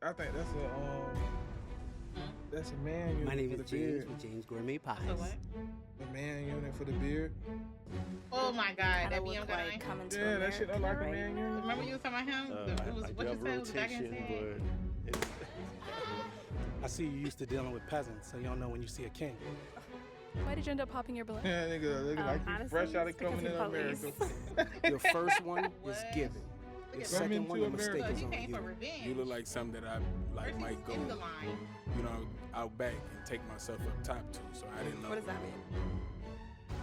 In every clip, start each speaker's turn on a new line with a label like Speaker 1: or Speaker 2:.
Speaker 1: I think that's a man unit.
Speaker 2: My name
Speaker 1: for
Speaker 2: is
Speaker 1: the
Speaker 2: James
Speaker 1: beard.
Speaker 2: with James Gourmet
Speaker 3: So
Speaker 2: Pies.
Speaker 3: what?
Speaker 1: The man unit for the beard.
Speaker 3: Oh my God,
Speaker 4: Kind
Speaker 3: that
Speaker 4: of
Speaker 3: BM
Speaker 4: look
Speaker 3: guy.
Speaker 4: like coming to
Speaker 1: Yeah, that shit look like
Speaker 4: America
Speaker 1: a man unit.
Speaker 3: Remember you was talking about him? It was
Speaker 5: I
Speaker 3: what
Speaker 5: do
Speaker 3: you
Speaker 5: have
Speaker 3: said? It was back in his
Speaker 5: rotation,
Speaker 3: head.
Speaker 5: but it's
Speaker 6: I see you used to dealing with peasants, so you don't know when you see a king.
Speaker 7: Why did you end up popping your balloon?
Speaker 1: Yeah, nigga like you
Speaker 4: honestly,
Speaker 1: fresh out of
Speaker 4: it's because
Speaker 1: coming
Speaker 4: he's
Speaker 1: in
Speaker 4: police.
Speaker 1: America.
Speaker 6: Your first one is
Speaker 3: What?
Speaker 6: given.
Speaker 3: Look
Speaker 6: Your
Speaker 3: at
Speaker 6: second
Speaker 1: Coming
Speaker 6: one,
Speaker 1: to
Speaker 6: the mistake
Speaker 1: America.
Speaker 3: So
Speaker 6: is
Speaker 3: he
Speaker 6: on
Speaker 3: came for
Speaker 6: you.
Speaker 3: revenge.
Speaker 8: You look like something that I like
Speaker 3: First
Speaker 8: might
Speaker 3: he's
Speaker 8: go,
Speaker 3: in the line.
Speaker 8: you know, out back and take myself up top to. So I didn't know.
Speaker 4: What does that mean?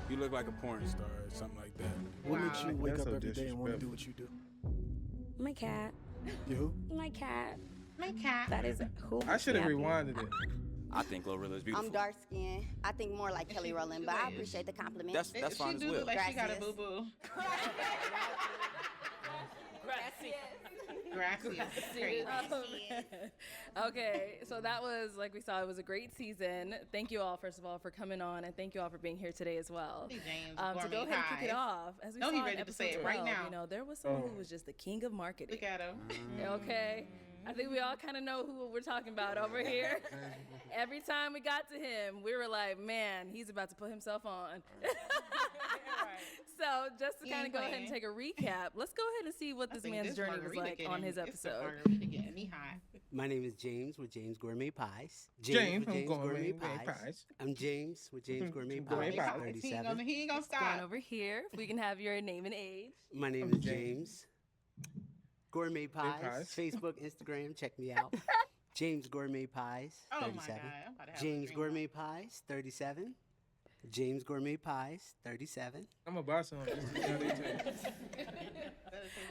Speaker 8: You look like a porn star or something like that.
Speaker 6: What makes you wake
Speaker 1: That's
Speaker 6: up
Speaker 1: so
Speaker 6: every day and want to do
Speaker 1: disrespectful.
Speaker 6: what you do?
Speaker 4: My cat.
Speaker 6: You who?
Speaker 4: My cat.
Speaker 3: My cat.
Speaker 4: That is who.
Speaker 1: I should have
Speaker 4: happy.
Speaker 1: rewinded it.
Speaker 9: I think Glorilla is beautiful.
Speaker 10: I'm dark skinned. I think more like Kelly Rowland, but I appreciate the compliment.
Speaker 9: That's
Speaker 3: She
Speaker 9: fine as
Speaker 3: do
Speaker 9: well.
Speaker 3: look like she got a
Speaker 10: Gracias.
Speaker 3: boo-boo. Gracias.
Speaker 7: Okay, so that was, like we saw, it was a great season. Thank you all, first of all, for coming on, and thank you all for being here today as well.
Speaker 3: Hey, James,
Speaker 7: To
Speaker 3: gourmet
Speaker 7: go ahead and kick
Speaker 3: pies.
Speaker 7: it off, as we
Speaker 3: No,
Speaker 7: saw
Speaker 3: he
Speaker 7: in
Speaker 3: ready to
Speaker 7: episode
Speaker 3: say it right
Speaker 7: 12,
Speaker 3: now.
Speaker 7: you know, there was someone who was just the king of marketing.
Speaker 3: Look at him.
Speaker 7: Okay. I think we all kind of know who we're talking about over here. Every time we got to him, we were like, man, he's about to put himself on. So just to
Speaker 3: He
Speaker 7: kind of
Speaker 3: ain't
Speaker 7: go ahead and
Speaker 3: playing.
Speaker 7: take a recap, let's go ahead and see what
Speaker 3: I
Speaker 7: this
Speaker 3: think
Speaker 7: man's
Speaker 3: this
Speaker 7: journey was
Speaker 3: margarita
Speaker 7: like on
Speaker 3: getting-
Speaker 7: his
Speaker 3: it's the
Speaker 7: episode.
Speaker 3: margarita getting me hot.
Speaker 2: My name is James with James Gourmet Pies.
Speaker 1: James
Speaker 2: with
Speaker 1: from Gourmet Pies.
Speaker 2: I'm James with James Gourmet
Speaker 1: Gourmet
Speaker 2: Pies.
Speaker 1: Pies.
Speaker 3: He ain't gonna
Speaker 2: 37.
Speaker 3: stop.
Speaker 7: Going over here, if we can have your name and age.
Speaker 2: My name is James. Gourmet Pies.
Speaker 1: Pies.
Speaker 2: Facebook, Instagram, check me out. James Gourmet Pies,
Speaker 3: Oh my
Speaker 2: 37.
Speaker 3: God, I'm about to have a
Speaker 2: James
Speaker 3: dream.
Speaker 2: Gourmet Pies, 37. James Gourmet Pies, 37.
Speaker 1: I'm gonna buy some. Just to tell you.
Speaker 3: Does it taste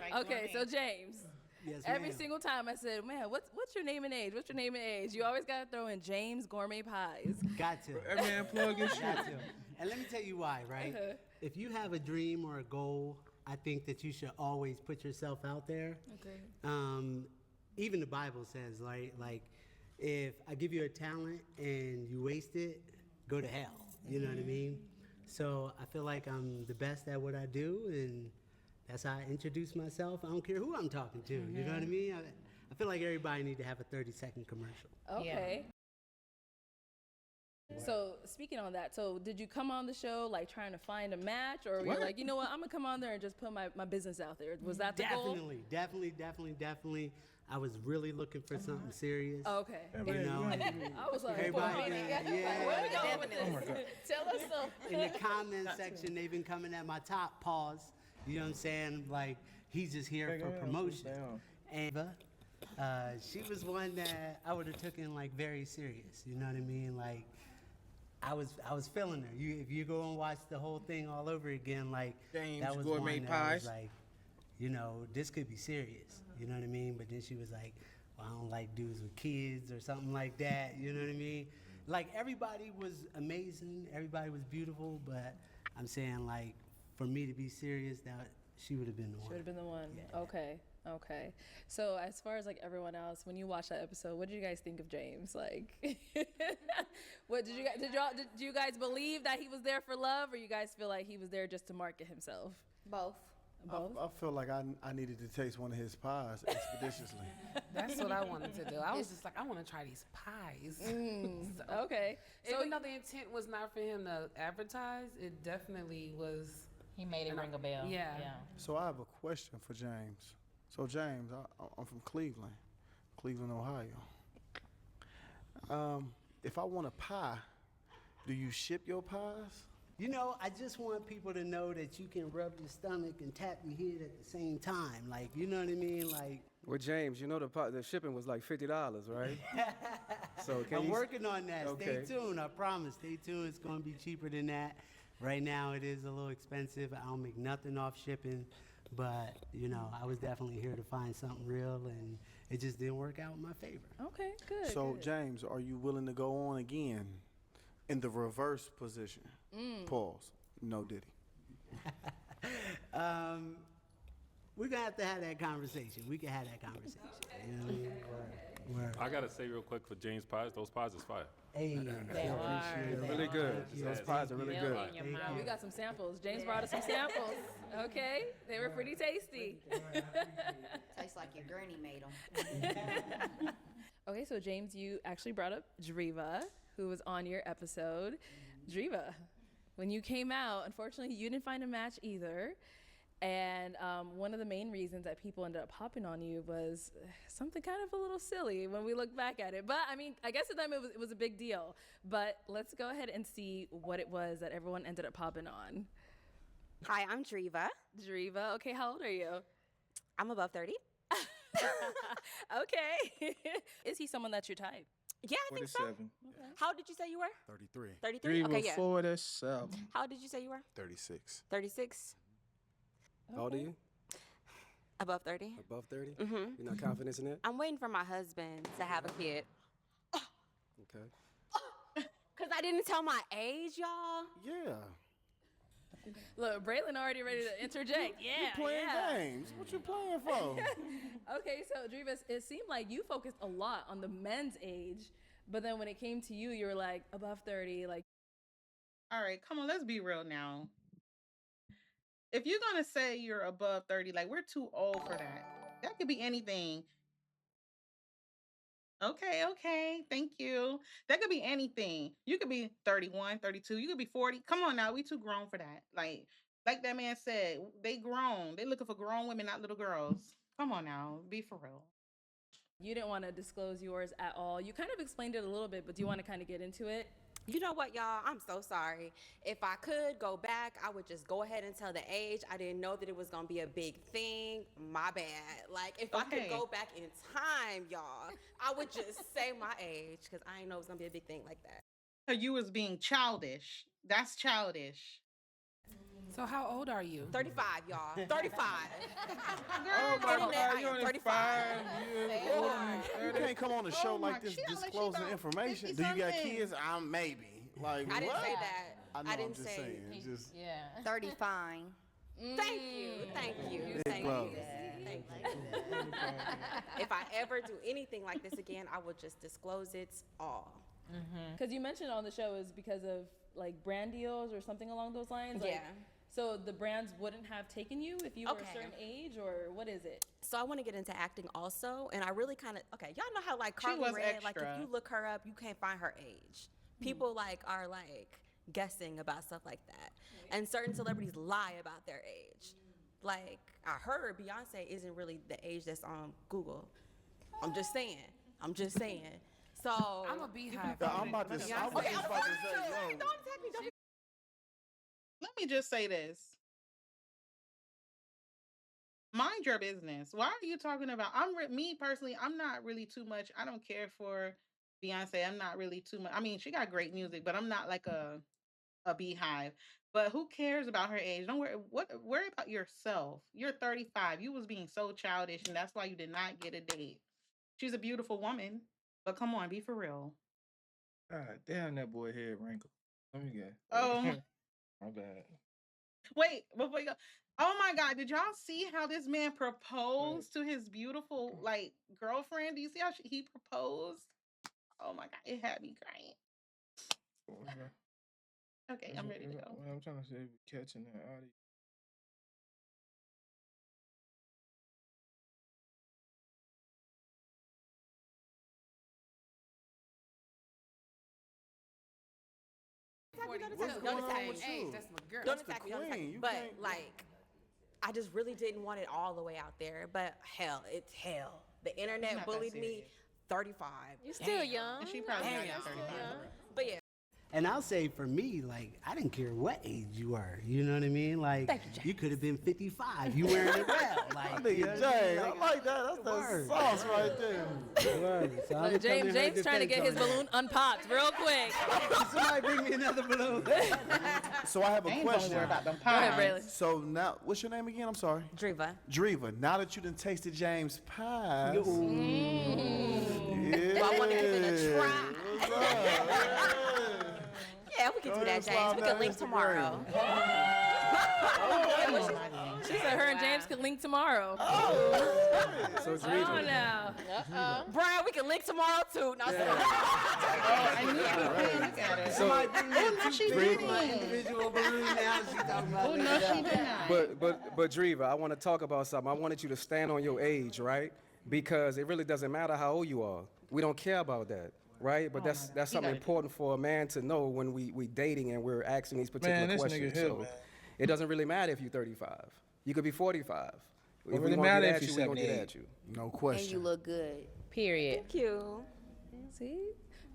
Speaker 3: like
Speaker 7: Okay, so
Speaker 3: gourmet?
Speaker 7: James,
Speaker 2: Yes,
Speaker 7: every
Speaker 2: ma'am.
Speaker 7: single time I said, man, what's your name and age? What's your name and age? You always got to throw in James Gourmet Pies.
Speaker 2: Got to.
Speaker 1: That man plug his shit.
Speaker 2: Got to. And let me tell you why, right? If you have a dream or a goal, I think that you should always put yourself out there.
Speaker 7: Okay.
Speaker 2: Even the Bible says, like, if I give you a talent and you waste it, go to hell. You know what I mean? So I feel like I'm the best at what I do, and that's how I introduce myself. I don't care who I'm talking to. You know what I mean? I feel like everybody need to have a 30-second commercial.
Speaker 7: Okay. So speaking on that, so did you come on the show like trying to find a match, or were you
Speaker 1: What?
Speaker 7: like, you know what, I'm gonna come on there and just put my business out there? Was that the goal?
Speaker 2: Definitely. I was really looking for something serious.
Speaker 7: Oh, okay.
Speaker 2: You know,
Speaker 7: I was like,
Speaker 2: Everybody,
Speaker 7: wait a minute.
Speaker 2: yeah.
Speaker 7: Where we going with
Speaker 1: Oh my
Speaker 7: this?
Speaker 1: God.
Speaker 7: Tell us so.
Speaker 2: in the comment section, they've been coming at my top pause. You know what I'm saying? Like, he's just here
Speaker 1: Hey,
Speaker 2: for
Speaker 1: go
Speaker 2: promotion.
Speaker 1: down.
Speaker 2: And she was one that I would have taken like very serious. You know what I mean? Like, I was feeling her. If you go and watch the whole thing all over again, like
Speaker 1: James
Speaker 2: that was
Speaker 1: Gourmet
Speaker 2: one that I was
Speaker 1: Pies.
Speaker 2: like, you know, this could be serious. You know what I mean? But then she was like, well, I don't like dudes with kids or something like that. You know what I mean? Like, everybody was amazing. Everybody was beautiful. But I'm saying, like, for me to be serious, that she would have been the one.
Speaker 7: Should have been the one.
Speaker 2: Yeah.
Speaker 7: Okay. So as far as like everyone else, when you watched that episode, what did you guys think of James? Like, what did you guys believe that he was there for love, or you guys feel like he was there just to market himself?
Speaker 10: Both.
Speaker 7: Both.
Speaker 5: I feel like I needed to taste one of his pies expeditiously.
Speaker 11: That's what I wanted to do. I was just like, I want to try these pies. So,
Speaker 7: Okay. So
Speaker 11: even though the intent was not for him to advertise, it definitely was.
Speaker 3: He made it ring a bell.
Speaker 11: Yeah.
Speaker 5: So I have a question for James. So James, I'm from Cleveland, Ohio. If I want a pie, do you ship your pies?
Speaker 2: You know, I just want people to know that you can rub your stomach and tap your head at the same time. Like, you know what I mean? Like,
Speaker 6: Well, James, you know the shipping was like $50, right? So can
Speaker 2: I'm
Speaker 6: you?
Speaker 2: working on that.
Speaker 6: Okay.
Speaker 2: Stay tuned. I promise. Stay tuned. It's going to be cheaper than that. Right now, it is a little expensive. I don't make nothing off shipping. But, you know, I was definitely here to find something real, and it just didn't work out in my favor.
Speaker 7: Okay, good.
Speaker 5: So
Speaker 7: good.
Speaker 5: James, are you willing to go on again in the reverse position? Pause. No Diddy.
Speaker 2: We're going to have that conversation. We can have that conversation. You know what I mean? Word.
Speaker 4: I gotta say real quick for James pies, those pies is fire.
Speaker 2: Hey,
Speaker 7: They are.
Speaker 6: Really good. Those pies are really good.
Speaker 3: Melt in your mouth.
Speaker 7: We got some samples. James brought us some samples. Okay, they were pretty tasty.
Speaker 10: Tastes like your granny made them.
Speaker 7: Okay, so James, you actually brought up Driva, who was on your episode. Driva, when you came out, unfortunately, you didn't find a match either. And one of the main reasons that people ended up hopping on you was something kind of a little silly when we look back at it. But I mean, I guess to them it was a big deal. But let's go ahead and see what it was that everyone ended up popping on.
Speaker 9: Hi, I'm Driva.
Speaker 7: Driva, okay, how old are you?
Speaker 9: I'm above 30.
Speaker 7: Okay. Is he someone that's your type?
Speaker 9: Yeah, I think so.
Speaker 1: 47.
Speaker 9: How old did you say you were?
Speaker 5: 33.
Speaker 9: 33? Okay, yeah.
Speaker 1: 47.
Speaker 9: How old did you say you were?
Speaker 5: 36.
Speaker 9: 36?
Speaker 6: How old are you?
Speaker 9: Above 30?
Speaker 6: Above 30?
Speaker 9: Mm-hmm.
Speaker 6: You're not confident in that?
Speaker 9: I'm waiting for my husband to have a kid.
Speaker 6: Okay.
Speaker 9: Because I didn't tell my age, y'all.
Speaker 5: Yeah.
Speaker 7: Look, Braylon already ready to interject. Yeah,
Speaker 5: You playing
Speaker 7: yeah.
Speaker 5: games. What you playing for?
Speaker 7: Okay, so Driva, it seemed like you focused a lot on the men's age, but then when it came to you, you were like above 30, like.
Speaker 3: All right, come on, let's be real now. If you're gonna say you're above 30, like we're too old for that. That could be anything. Okay, thank you. That could be anything. You could be 31, 32, you could be 40. Come on now, we too grown for that. Like that man said, they grown. They looking for grown women, not little girls. Come on now, be for real.
Speaker 7: You didn't want to disclose yours at all. You kind of explained it a little bit, but do you want to kind of get into it?
Speaker 9: You know what, y'all? I'm so sorry. If I could go back, I would just go ahead and tell the age. I didn't know that it was going to be a big thing. My bad. Like, if I could go back in time, y'all, I would just say my age because I didn't know it was going to be a big thing like that.
Speaker 3: So you was being childish. That's childish.
Speaker 11: So how old are you?
Speaker 9: 35, y'all. 35.
Speaker 1: Oh my God, you're only
Speaker 9: 35.
Speaker 5: You can't come on a show like this
Speaker 3: she not like she
Speaker 5: disclosing
Speaker 3: about
Speaker 5: information.
Speaker 3: 50
Speaker 5: Do you got
Speaker 3: something.
Speaker 5: kids? I'm maybe. Like,
Speaker 9: I didn't
Speaker 5: what?
Speaker 9: say that.
Speaker 5: I know,
Speaker 9: I didn't
Speaker 5: I'm just
Speaker 9: say.
Speaker 5: saying. It's just
Speaker 10: 30 fine.
Speaker 9: Thank you. Thank you.
Speaker 5: Big
Speaker 9: Thank
Speaker 5: love.
Speaker 9: you. Thank you. If I ever do anything like this again, I will just disclose it all.
Speaker 7: Because you mentioned on the show is because of like brand deals or something along those lines. Like,
Speaker 9: Yeah.
Speaker 7: So the brands wouldn't have taken you if you were
Speaker 9: Okay.
Speaker 7: a certain age, or what is it?
Speaker 9: So I want to get into acting also, and I really kind of y'all know how like
Speaker 3: She
Speaker 9: Carly
Speaker 3: was
Speaker 9: Red, like if
Speaker 3: extra.
Speaker 9: you look her up, you can't find her age. People like are like guessing about stuff like that, and certain celebrities lie about their age. Like I heard Beyonce isn't really the age that's on Google. I'm just saying. So
Speaker 11: I'm a beehive.
Speaker 5: Yeah, I'm about to say, yo.
Speaker 9: Don't attack me. Don't
Speaker 3: Let me just say this. Mind your business. Why are you talking about? Me personally, I'm not really too much. I don't care for Beyonce. I'm not really too much. I mean, she got great music, but I'm not like a beehive. But who cares about her age? Don't worry. Worry about yourself. You're 35. You was being so childish, and that's why you did not get a date. She's a beautiful woman, but come on, be for real.
Speaker 1: God damn, that boy head wrinkled. Let me get.
Speaker 3: Oh.
Speaker 1: My bad.
Speaker 3: Wait, before you go. Oh my God, did y'all see how this man proposed to his beautiful like girlfriend? Do you see how he proposed? Oh my God, it had me crying. Okay, I'm ready to go.
Speaker 1: What I'm trying to say, catching that audio.
Speaker 9: Don't attack me.
Speaker 11: Hey, that's my girl.
Speaker 9: Don't
Speaker 5: That's the
Speaker 9: attack me. Don't attack
Speaker 5: queen.
Speaker 9: me.
Speaker 5: You
Speaker 9: But
Speaker 5: can't-
Speaker 9: like, I just really didn't want it all the way out there. But hell, it's hell. The internet
Speaker 3: Not that
Speaker 9: bullied me.
Speaker 3: serious.
Speaker 9: 35.
Speaker 7: You're still
Speaker 9: Damn.
Speaker 7: young.
Speaker 3: And she probably not
Speaker 9: Damn.
Speaker 3: at 35.
Speaker 9: But yeah.
Speaker 2: And I'll say for me, like, I didn't care what age you were. You know what I mean? Like,
Speaker 9: Thank you, James.
Speaker 2: you could have been 55. You wearing it well. Like,
Speaker 5: Nigga,
Speaker 2: you know what
Speaker 5: Jay,
Speaker 2: I
Speaker 5: I
Speaker 2: mean?
Speaker 5: like that. That's the
Speaker 2: Word.
Speaker 5: sauce right there.
Speaker 2: Word. So I'm
Speaker 7: Look,
Speaker 2: coming her
Speaker 7: James trying to get his
Speaker 2: defense on
Speaker 7: balloon unpopped real quick.
Speaker 2: that. Somebody bring me another balloon.
Speaker 5: So I have a
Speaker 3: Ain't don't
Speaker 5: question.
Speaker 3: worry about them
Speaker 7: Go ahead,
Speaker 3: pies.
Speaker 7: Braylon.
Speaker 5: So now, what's your name again? I'm sorry.
Speaker 9: Driva.
Speaker 5: Driva. Now that you done tasted James' pies.
Speaker 2: Yo.
Speaker 5: Yeah.
Speaker 9: Do I want to give it a try?
Speaker 5: What's up?
Speaker 9: Yeah, we can
Speaker 5: Go
Speaker 9: do
Speaker 5: ahead,
Speaker 9: that,
Speaker 5: slide
Speaker 9: James. We
Speaker 5: that
Speaker 9: can link
Speaker 5: Instagram.
Speaker 9: tomorrow.
Speaker 7: She said her and James could link tomorrow.
Speaker 6: So
Speaker 7: Come on now.
Speaker 9: Brian, we can link tomorrow too. No,
Speaker 3: I knew you were look at her.
Speaker 6: So,
Speaker 3: Oh, no, she didn't.
Speaker 2: Individual balloon now. She talking about
Speaker 3: Oh, no, she did not.
Speaker 6: but Dreva, I want to talk about something. I wanted you to stand on your age, right? Because it really doesn't matter how old you are. We don't care about that, right? But that's something important for a man to know when we dating and we're asking these particular
Speaker 1: this
Speaker 6: questions.
Speaker 1: nigga here,
Speaker 6: So
Speaker 1: man.
Speaker 6: it doesn't really matter if you're 35. You could be 45. If
Speaker 1: really
Speaker 6: we want
Speaker 1: matter
Speaker 6: to
Speaker 1: if
Speaker 6: get at
Speaker 1: you're
Speaker 6: you, we gonna get
Speaker 1: 78.
Speaker 6: at you.
Speaker 5: No
Speaker 10: And
Speaker 5: question.
Speaker 10: you look good.
Speaker 7: Period.
Speaker 9: Thank you.
Speaker 7: See?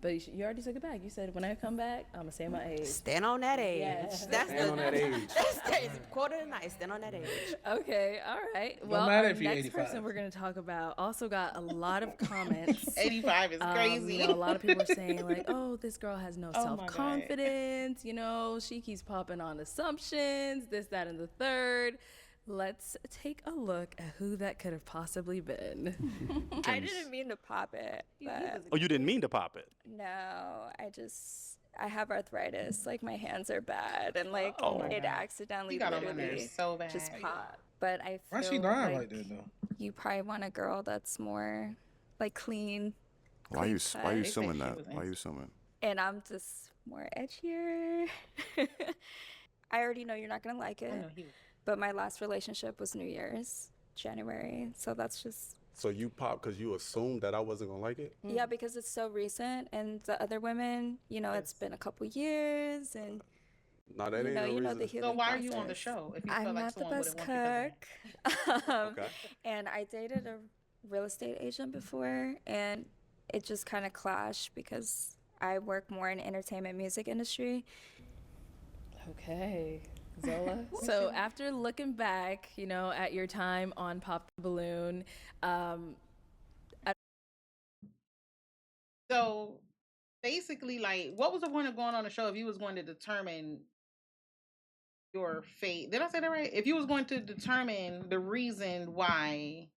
Speaker 7: But you already took it back. You said when I come back, I'm gonna say my age.
Speaker 9: Stand on that age.
Speaker 7: Yes.
Speaker 9: That's
Speaker 6: Stand on that age.
Speaker 9: That's quote of the night. Stand on that age.
Speaker 7: Okay, all right. Well,
Speaker 1: matter
Speaker 7: our
Speaker 1: if you're
Speaker 7: next
Speaker 1: 85.
Speaker 7: person we're going to talk about also got a lot of comments.
Speaker 3: 85 is crazy.
Speaker 7: You know, a lot of people are saying like, "Oh, this girl has no
Speaker 3: Oh my God.
Speaker 7: self-confidence. You know, she keeps popping on assumptions. This, that, and the third." Let's take a look at who that could have possibly been.
Speaker 12: I didn't mean to pop it, but
Speaker 4: Oh, you didn't mean to pop it.
Speaker 12: no, I have arthritis. Like my hands are bad, and like
Speaker 3: Oh my
Speaker 12: it
Speaker 3: God.
Speaker 12: accidentally
Speaker 3: You got on my
Speaker 12: literally
Speaker 3: nerves so bad.
Speaker 12: just popped. But I feel
Speaker 1: Why she lying
Speaker 12: like
Speaker 1: like that though?
Speaker 12: you probably want a girl that's more like clean,
Speaker 13: Why you
Speaker 12: cut.
Speaker 13: assuming
Speaker 3: They said
Speaker 13: that?
Speaker 3: she was
Speaker 13: Why you assuming?
Speaker 12: and I'm just more edgier. I already know you're not gonna like
Speaker 3: I
Speaker 12: it,
Speaker 3: know he was-
Speaker 12: but my last relationship was New Year's, January, so that's just.
Speaker 13: So you popped because you assumed that I wasn't gonna like it?
Speaker 12: Yeah, because it's so recent, and the other women, you know, it's been a couple years, and
Speaker 13: No, that ain't no
Speaker 12: you know the
Speaker 13: reason.
Speaker 12: healing
Speaker 3: So why are you on the
Speaker 12: process.
Speaker 3: show if you
Speaker 12: I'm
Speaker 3: feel like
Speaker 12: not the
Speaker 3: someone
Speaker 12: best
Speaker 3: wouldn't want you because of that?
Speaker 12: cook,
Speaker 13: Okay.
Speaker 12: and I dated a real estate agent before, and it just kind of clashed because I work more in entertainment music industry.
Speaker 7: Okay, Zola. So after looking back, you know, at your time on Pop the Balloon,
Speaker 3: So basically, like, what was the point of going on the show if you was going to determine your fate? Did I say that right? If you was going to determine the reason why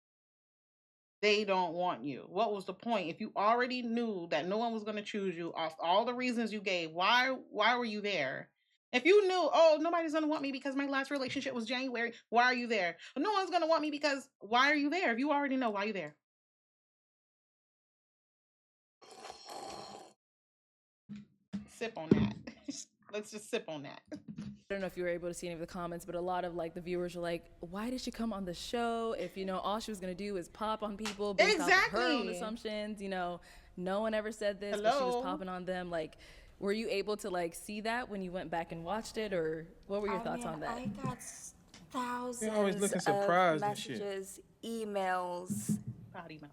Speaker 3: they don't want you, what was the point? If you already knew that no one was going to choose you off all the reasons you gave, why were you there? If you knew, oh, nobody's going to want me because my last relationship was January, why are you there? No one's going to want me because why are you there? If you already know, why are you there? Sip on that. Let's just sip on that.
Speaker 7: I don't know if you were able to see any of the comments, but a lot of like the viewers were like, "Why did she come on the show if you know all she was gonna do is pop on people based off of her own
Speaker 3: Exactly.
Speaker 7: assumptions?" You know, no one ever said this, but she was
Speaker 3: Hello?
Speaker 7: popping on them. Like, were you able to like see that when you went back and watched it, or what were your thoughts on that?
Speaker 12: I got thousands
Speaker 1: always looking
Speaker 12: of
Speaker 1: surprised and shit.
Speaker 12: messages, emails.
Speaker 3: Body mouth.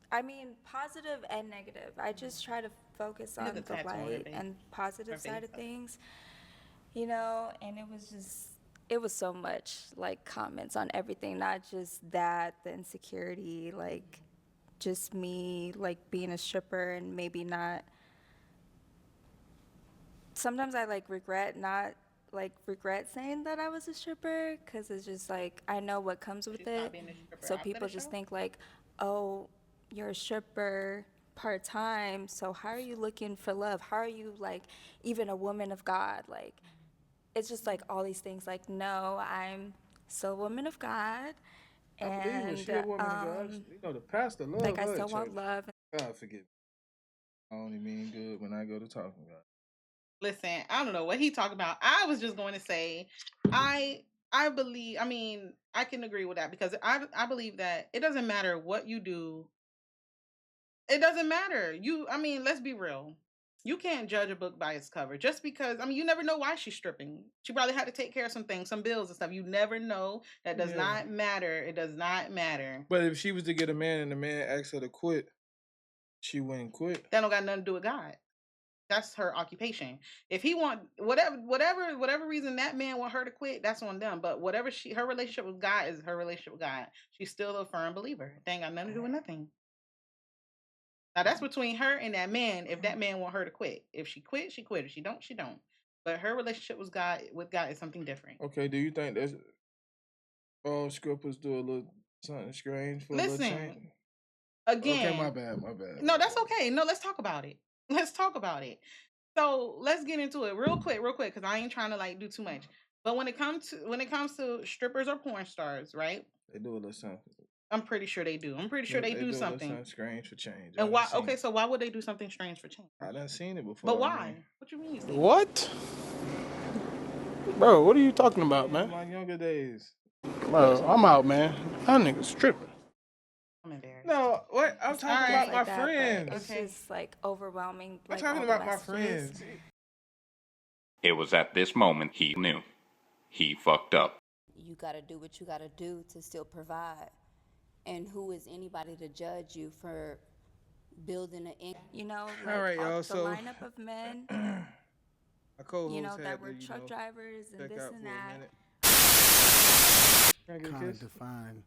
Speaker 12: I mean, positive and negative. I just try to focus
Speaker 3: Look
Speaker 12: on
Speaker 3: at
Speaker 12: the
Speaker 3: that tattoo on her
Speaker 12: light
Speaker 3: face.
Speaker 12: and positive
Speaker 3: Her
Speaker 12: side
Speaker 3: face.
Speaker 12: of things, you know, and it was so much, like, comments on everything, not just that, the insecurity, like, just me, like, being a stripper and maybe not. Sometimes I, like, regret saying that I was a stripper, because it's just, like, I know what comes with
Speaker 3: She stopped
Speaker 12: it.
Speaker 3: being a stripper
Speaker 12: So
Speaker 3: after
Speaker 12: people
Speaker 3: the
Speaker 12: just
Speaker 3: show?
Speaker 12: think, like, oh, you're a stripper part-time, so how are you looking for love? How are you, like, even a woman of God? Like, it's just, like, all these things. Like, no, I'm still a woman of God.
Speaker 1: I believe it. She a woman of God. You know, the pastor love
Speaker 12: like,
Speaker 1: her
Speaker 12: I
Speaker 1: at
Speaker 12: still want
Speaker 1: church.
Speaker 12: love.
Speaker 1: God forgive me. I only mean good when I go to talking about it.
Speaker 3: Listen, I don't know what he talking about. I was just going to say, I believe. I mean, I can agree with that because I believe that it doesn't matter what you do. It doesn't matter. I mean, let's be real. You can't judge a book by its cover just because. I mean, you never know why she's stripping. She probably had to take care of some things, some bills and stuff. You never know. That does
Speaker 1: Yeah.
Speaker 3: not matter. It does not matter.
Speaker 1: But if she was to get a man and the man asked her to quit, she wouldn't quit.
Speaker 3: That don't got nothing to do with God. That's her occupation. If he want whatever reason that man want her to quit, that's on them. But whatever her relationship with God is her relationship with God. She's still a firm believer. They ain't got nothing to do with nothing. Now that's between her and that man. If that man want her to quit, if she quit, she quit. If she don't, she don't. But her relationship with God is something different.
Speaker 1: Okay, do you think that's all strippers do a little something strange for a little
Speaker 3: Listen,
Speaker 1: change?
Speaker 3: again.
Speaker 1: Okay, my bad.
Speaker 3: No, that's okay. No, let's talk about it. Let's talk about it. So let's get into it real quick, because I ain't trying to like do too much. But when it comes to strippers or porn stars, right?
Speaker 1: They do a little something.
Speaker 3: I'm pretty sure they do. I'm pretty sure they do something.
Speaker 1: Something strange for change.
Speaker 3: And why? Okay, so why would they do something strange for change?
Speaker 1: I done seen it before.
Speaker 3: But why? What you mean?
Speaker 8: What? Bro, what are you talking about, man?
Speaker 1: My younger days.
Speaker 8: Bro, I'm out, man. That nigga's tripping.
Speaker 3: I'm embarrassed.
Speaker 1: No, what? I'm talking about my
Speaker 12: that,
Speaker 1: friends.
Speaker 12: It's just like overwhelming.
Speaker 1: I'm
Speaker 12: Like,
Speaker 1: talking
Speaker 12: all the
Speaker 1: about my
Speaker 12: messages.
Speaker 1: friends.
Speaker 14: It was at this moment he knew. He fucked up.
Speaker 15: You gotta do what you gotta do to still provide. And who is anybody to judge you for building an
Speaker 12: You know,
Speaker 1: All
Speaker 12: like
Speaker 1: right, y'all,
Speaker 12: the
Speaker 1: so-
Speaker 12: lineup of men,
Speaker 1: My co-host
Speaker 12: you know,
Speaker 1: had
Speaker 12: that
Speaker 1: to,
Speaker 12: were truck drivers and
Speaker 1: check
Speaker 12: this
Speaker 1: out
Speaker 12: and
Speaker 1: for a
Speaker 12: that.
Speaker 1: minute. Can I get a
Speaker 5: Kind of
Speaker 1: kiss?
Speaker 5: define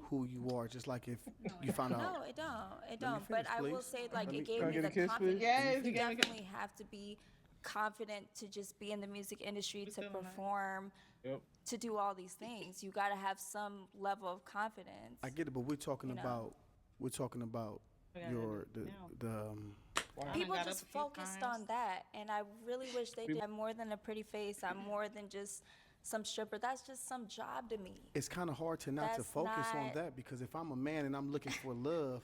Speaker 5: who you are, just like if you found out.
Speaker 12: No, it don't. It
Speaker 5: Let me
Speaker 12: don't. But
Speaker 5: finish,
Speaker 12: I will
Speaker 5: please.
Speaker 12: say, like, it
Speaker 1: Can
Speaker 12: gave
Speaker 1: I
Speaker 12: me
Speaker 1: get a
Speaker 12: the
Speaker 1: kiss, please?
Speaker 12: confidence.
Speaker 3: Yes,
Speaker 12: you
Speaker 3: you gotta get-
Speaker 12: definitely have to be confident to just be in the music industry, to perform,
Speaker 1: Yep.
Speaker 12: to do all these things. You got to have some level of confidence.
Speaker 5: I get it, but we're talking
Speaker 12: You know.
Speaker 5: about
Speaker 3: Yeah,
Speaker 5: your the
Speaker 12: People
Speaker 3: got
Speaker 12: just
Speaker 3: up a few
Speaker 12: focused
Speaker 3: times.
Speaker 12: on that, and I really wish they did. I'm more than a pretty face. I'm more than just some stripper. That's just some job to me.
Speaker 5: it's kind of hard to not to
Speaker 12: That's
Speaker 5: focus on
Speaker 12: not-
Speaker 5: that, because if I'm a man and I'm looking for love,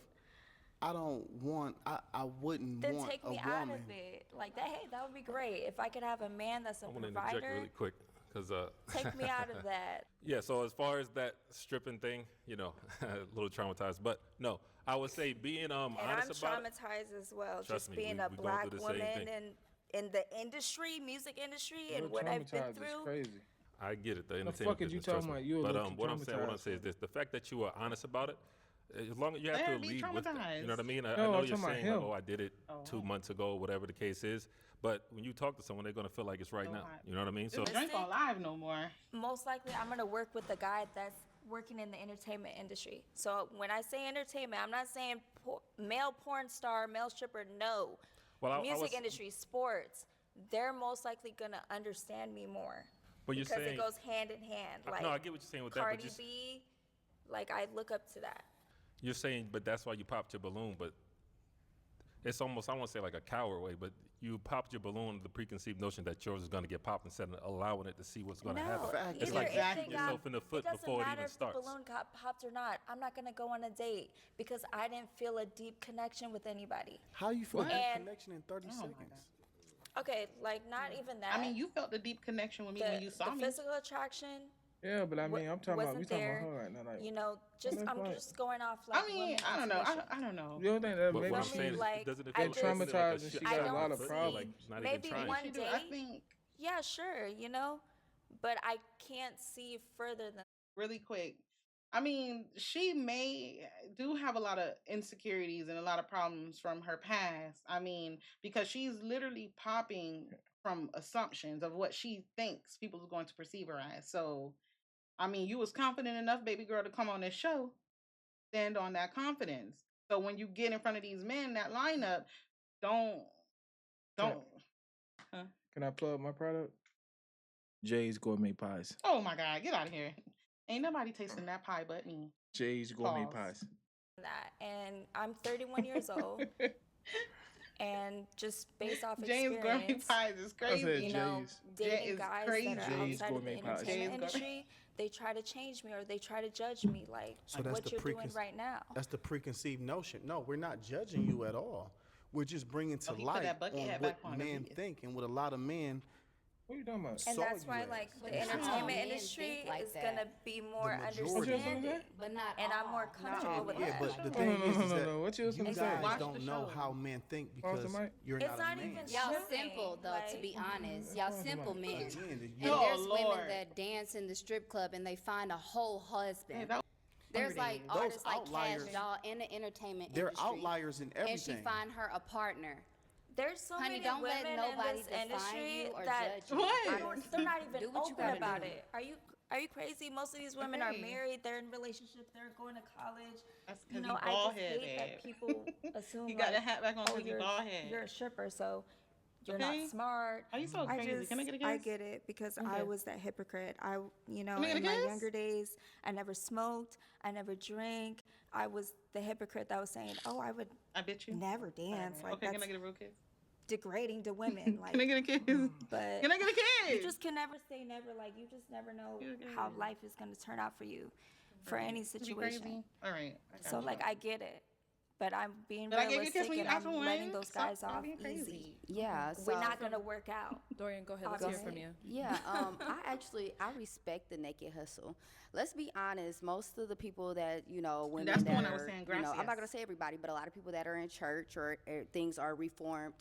Speaker 5: I wouldn't
Speaker 12: Then
Speaker 5: want
Speaker 12: take
Speaker 5: a
Speaker 12: me
Speaker 5: woman.
Speaker 12: out of it. Like that. Hey, that would be great if I could have a man that's a
Speaker 4: I want to interject
Speaker 12: provider.
Speaker 4: really quick because
Speaker 12: Take me out of that.
Speaker 4: Yeah, so as far as that stripping thing, you know, a little traumatized, but no, I would say being
Speaker 12: And
Speaker 4: honest
Speaker 12: I'm
Speaker 4: about it.
Speaker 12: traumatized as well.
Speaker 4: Trust
Speaker 12: Just
Speaker 4: me,
Speaker 12: being
Speaker 4: we
Speaker 12: a
Speaker 4: going through
Speaker 12: black
Speaker 4: the same
Speaker 12: woman
Speaker 4: thing.
Speaker 12: in the industry, music industry,
Speaker 1: You're
Speaker 12: and what I've been
Speaker 1: traumatized is
Speaker 12: through.
Speaker 1: crazy.
Speaker 4: I get it, the
Speaker 1: The
Speaker 4: entertainment
Speaker 1: fuck is you
Speaker 4: business, trust
Speaker 1: talking
Speaker 4: me.
Speaker 1: about? You a
Speaker 4: But
Speaker 1: little
Speaker 4: what I'm
Speaker 1: traumatized.
Speaker 4: saying is this: the fact that you are honest about it, as long as you have
Speaker 3: Let
Speaker 4: to
Speaker 3: her be
Speaker 4: lead with that. You know what I
Speaker 3: traumatized.
Speaker 4: mean? I
Speaker 1: No,
Speaker 4: know
Speaker 1: I'm
Speaker 4: you're
Speaker 1: talking about
Speaker 4: saying like,
Speaker 1: him.
Speaker 4: oh, I did it 2 months ago, whatever the case is. But when you talk to someone, they're gonna feel like it's right
Speaker 3: So
Speaker 4: now.
Speaker 3: hot.
Speaker 4: You know what I mean? So
Speaker 3: This joint's not live no more.
Speaker 12: Most likely, I'm gonna work with a guy that's working in the entertainment industry. So when I say entertainment, I'm not saying male porn star, male stripper. No,
Speaker 4: Well, I
Speaker 12: music
Speaker 4: was-
Speaker 12: industry, sports. They're most likely gonna understand me more.
Speaker 4: But you're
Speaker 12: because
Speaker 4: saying-
Speaker 12: it goes hand in hand. Like
Speaker 4: no, I get what you're saying with that,
Speaker 12: Cardi
Speaker 4: but
Speaker 12: B, like I look up to that.
Speaker 4: you're saying, but that's why you popped your balloon. But it's almost, I won't say like a coward way, but you popped your balloon with the preconceived notion that yours is going to get popped instead of allowing it to see what's going to happen. It's like shooting yourself in the foot before it even starts.
Speaker 12: If the balloon got popped or not. I'm not gonna go on a date because I didn't feel a deep connection with anybody.
Speaker 5: How you feel
Speaker 12: What?
Speaker 5: that
Speaker 12: And-
Speaker 5: connection in 30 seconds?
Speaker 12: Okay, like not even that.
Speaker 3: I mean, you felt the deep connection with me when you saw
Speaker 12: the
Speaker 3: me.
Speaker 12: physical attraction.
Speaker 1: Yeah, but I mean, I'm talking about
Speaker 12: wasn't
Speaker 1: we talking
Speaker 12: there.
Speaker 1: about her right now. Like,
Speaker 12: You know, just
Speaker 1: that's
Speaker 12: I'm
Speaker 1: like-
Speaker 12: just going off like.
Speaker 3: I mean,
Speaker 12: women's
Speaker 3: I don't know.
Speaker 12: intuition.
Speaker 3: I don't know.
Speaker 1: you don't think that
Speaker 4: But
Speaker 1: maybe
Speaker 4: what I'm
Speaker 12: Feel me?
Speaker 4: saying is,
Speaker 12: Like,
Speaker 4: doesn't it
Speaker 12: I
Speaker 4: feel
Speaker 1: She's
Speaker 12: don't-
Speaker 4: like
Speaker 1: traumatized and
Speaker 4: shit
Speaker 1: she
Speaker 12: I
Speaker 1: got a
Speaker 12: don't
Speaker 1: lot of
Speaker 12: see-
Speaker 1: problems.
Speaker 4: Like not
Speaker 12: Maybe
Speaker 4: even trying.
Speaker 12: one
Speaker 3: She do.
Speaker 12: day.
Speaker 3: I think
Speaker 12: Yeah, sure. You know, but I can't see further than.
Speaker 3: really quick. I mean, she do have a lot of insecurities and a lot of problems from her past. I mean, because she's literally popping from assumptions of what she thinks people are going to perceive her as. So, I mean, you was confident enough, baby girl, to come on this show, stand on that confidence. So when you get in front of these men, that lineup, don't. Huh?
Speaker 1: Can I plug my product? Jay's Gourmet Pies.
Speaker 3: Oh my God, get out of here! Ain't nobody tasting that pie but me.
Speaker 1: Jay's Gourmet
Speaker 3: Pause.
Speaker 1: Pies.
Speaker 12: That and I'm 31 years old, and just based off
Speaker 3: James Gourmet
Speaker 12: experience,
Speaker 3: Pies is
Speaker 1: I said
Speaker 3: crazy.
Speaker 12: you know,
Speaker 1: Jay's.
Speaker 12: dating
Speaker 3: is
Speaker 12: guys
Speaker 3: crazy.
Speaker 12: that are
Speaker 1: Jay's
Speaker 12: outside of the
Speaker 1: Gourmet Pies.
Speaker 3: Jay's
Speaker 12: entertainment
Speaker 3: Gourmet.
Speaker 12: industry, they try to change me or they try to judge me like
Speaker 5: So that's
Speaker 12: what
Speaker 5: the
Speaker 12: you're doing right now.
Speaker 5: That's the preconceived notion. No, we're not judging you at all. We're just bringing to
Speaker 3: Oh, he put
Speaker 5: light
Speaker 3: that bucket
Speaker 5: on
Speaker 3: hat
Speaker 5: what
Speaker 3: back on,
Speaker 5: men
Speaker 3: please.
Speaker 5: think and what a lot of men.
Speaker 1: What are you talking about?
Speaker 12: And
Speaker 5: saw
Speaker 12: that's
Speaker 5: you
Speaker 12: why,
Speaker 5: as.
Speaker 12: like,
Speaker 15: But
Speaker 12: the
Speaker 15: not all
Speaker 12: entertainment
Speaker 15: men
Speaker 12: industry
Speaker 15: think like
Speaker 12: is
Speaker 15: that.
Speaker 12: gonna be more
Speaker 5: majority.
Speaker 12: understanding,
Speaker 15: But not
Speaker 12: and I'm more
Speaker 15: all.
Speaker 12: comfortable with
Speaker 5: Yeah,
Speaker 12: that.
Speaker 5: but the
Speaker 1: No,
Speaker 5: thing
Speaker 1: no,
Speaker 5: is
Speaker 1: no, no,
Speaker 5: that
Speaker 1: no. What you was
Speaker 5: you
Speaker 1: gonna
Speaker 5: guys
Speaker 1: say?
Speaker 3: Watch
Speaker 5: don't
Speaker 3: the
Speaker 5: know
Speaker 3: show.
Speaker 5: how men think
Speaker 1: Pause the
Speaker 5: because
Speaker 1: mic.
Speaker 5: you're
Speaker 12: It's
Speaker 5: not
Speaker 12: not
Speaker 5: a man.
Speaker 12: even
Speaker 15: Y'all
Speaker 12: tripping,
Speaker 15: simple though, to
Speaker 12: like-
Speaker 15: be honest. Y'all simple men.
Speaker 5: Again,
Speaker 15: And
Speaker 3: Oh,
Speaker 15: there's women
Speaker 3: Lord.
Speaker 15: that dance in the strip club and they find a whole husband.
Speaker 3: Hey, that-
Speaker 15: There's like
Speaker 5: Those
Speaker 15: artists like
Speaker 5: outliers-
Speaker 15: Cash Doll in the entertainment
Speaker 5: they're
Speaker 15: industry.
Speaker 5: outliers in
Speaker 15: And she
Speaker 5: everything.
Speaker 15: find her a partner.
Speaker 12: There's so
Speaker 15: Honey,
Speaker 12: many
Speaker 15: don't let
Speaker 12: women
Speaker 15: nobody
Speaker 12: in this
Speaker 15: define
Speaker 12: industry
Speaker 15: you or
Speaker 12: that
Speaker 15: judge you.
Speaker 12: they're not even
Speaker 15: Do what you
Speaker 12: open
Speaker 15: gotta
Speaker 12: about
Speaker 15: do.
Speaker 12: it. Are you crazy? Most of these women are
Speaker 3: Okay.
Speaker 12: married. They're in relationships. They're going to college.
Speaker 3: That's
Speaker 12: You
Speaker 3: because
Speaker 12: know,
Speaker 3: he
Speaker 12: I
Speaker 3: bald
Speaker 12: just hate
Speaker 3: headed.
Speaker 12: that people assume
Speaker 3: He got
Speaker 12: like,
Speaker 3: the hat back on
Speaker 12: oh,
Speaker 3: because he bald head.
Speaker 12: you're a stripper, so you're
Speaker 3: Okay.
Speaker 12: not smart.
Speaker 3: Are you so
Speaker 12: I
Speaker 3: crazy?
Speaker 12: just,
Speaker 3: Can I get a
Speaker 12: I
Speaker 3: kiss?
Speaker 12: get it because I
Speaker 3: Okay.
Speaker 12: was that hypocrite. You know,
Speaker 3: Can I get a
Speaker 12: in my
Speaker 3: kiss?
Speaker 12: younger days, I never smoked. I never drank. I was the hypocrite that was saying, "Oh, I would
Speaker 3: I bet you.
Speaker 12: never dance." Like
Speaker 3: Okay,
Speaker 12: that's
Speaker 3: can I get a real kiss?
Speaker 12: degrading to women. Like,
Speaker 3: can I get a kiss?
Speaker 12: But
Speaker 3: Can I get a kiss?
Speaker 12: you just can never say never. Like, you just never know how life is going to turn out for you, for any situation.
Speaker 3: All right.
Speaker 12: So, like, I get it. But I'm being
Speaker 3: But I gave you a kiss
Speaker 12: realistic
Speaker 3: when you
Speaker 12: and
Speaker 3: asked
Speaker 12: I'm
Speaker 3: for
Speaker 12: letting
Speaker 3: one.
Speaker 12: those
Speaker 3: Stop
Speaker 12: guys off
Speaker 3: being
Speaker 12: easy.
Speaker 3: crazy.
Speaker 10: Yeah,
Speaker 12: We're
Speaker 10: so-
Speaker 12: not going to work out.
Speaker 7: Dorian, go ahead. Let's hear from you.
Speaker 10: Yeah, I respect the naked hustle. Let's be honest, most of the people that, women
Speaker 3: That's the
Speaker 10: that
Speaker 3: one I
Speaker 10: are,
Speaker 3: was saying,
Speaker 10: I'm not
Speaker 3: gracias.
Speaker 10: going to say everybody, but a lot of people that are in church or things are reformed.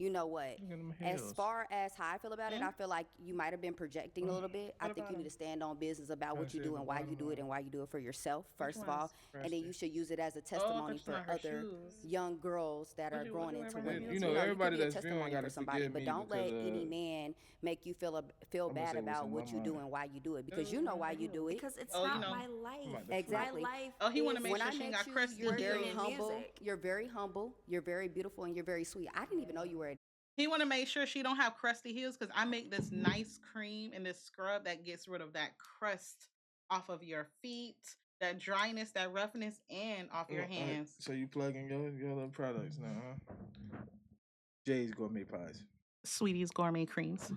Speaker 10: You know what? As far as how I feel about it, I feel like you might have been projecting a little bit. I think you need to stand on business about what you do and why you do it and why you do it for yourself, first of all. And then you should use it as a testimony for other young girls that are growing into women.
Speaker 1: You know, everybody
Speaker 10: you could be a
Speaker 1: that's viewing
Speaker 10: testimony
Speaker 1: gotta
Speaker 10: for somebody,
Speaker 1: forgive
Speaker 10: but
Speaker 1: me
Speaker 10: don't let
Speaker 1: because,
Speaker 10: any man make you feel bad
Speaker 1: say what's
Speaker 10: about
Speaker 1: in
Speaker 10: what
Speaker 1: my
Speaker 10: you do
Speaker 1: mind.
Speaker 10: and why you do it, because you know why you do it.
Speaker 12: Because it's not my life.
Speaker 10: Exactly.
Speaker 12: My life
Speaker 3: Oh, he want to make
Speaker 10: When
Speaker 3: sure
Speaker 10: I
Speaker 3: she
Speaker 10: met
Speaker 3: got
Speaker 10: you,
Speaker 3: crusty
Speaker 10: you're very
Speaker 3: heels.
Speaker 10: humble.
Speaker 12: music.
Speaker 10: You're very humble. You're very beautiful, and you're very sweet. I didn't even know you were.
Speaker 3: He want to make sure she don't have crusty heels because I make this nice cream and this scrub that gets rid of that crust off of your feet, that dryness, that roughness, and off your hands.
Speaker 1: So you plugging your little products now, huh? Jay's Gourmet Pies.
Speaker 3: Sweetie's Gourmet Creams.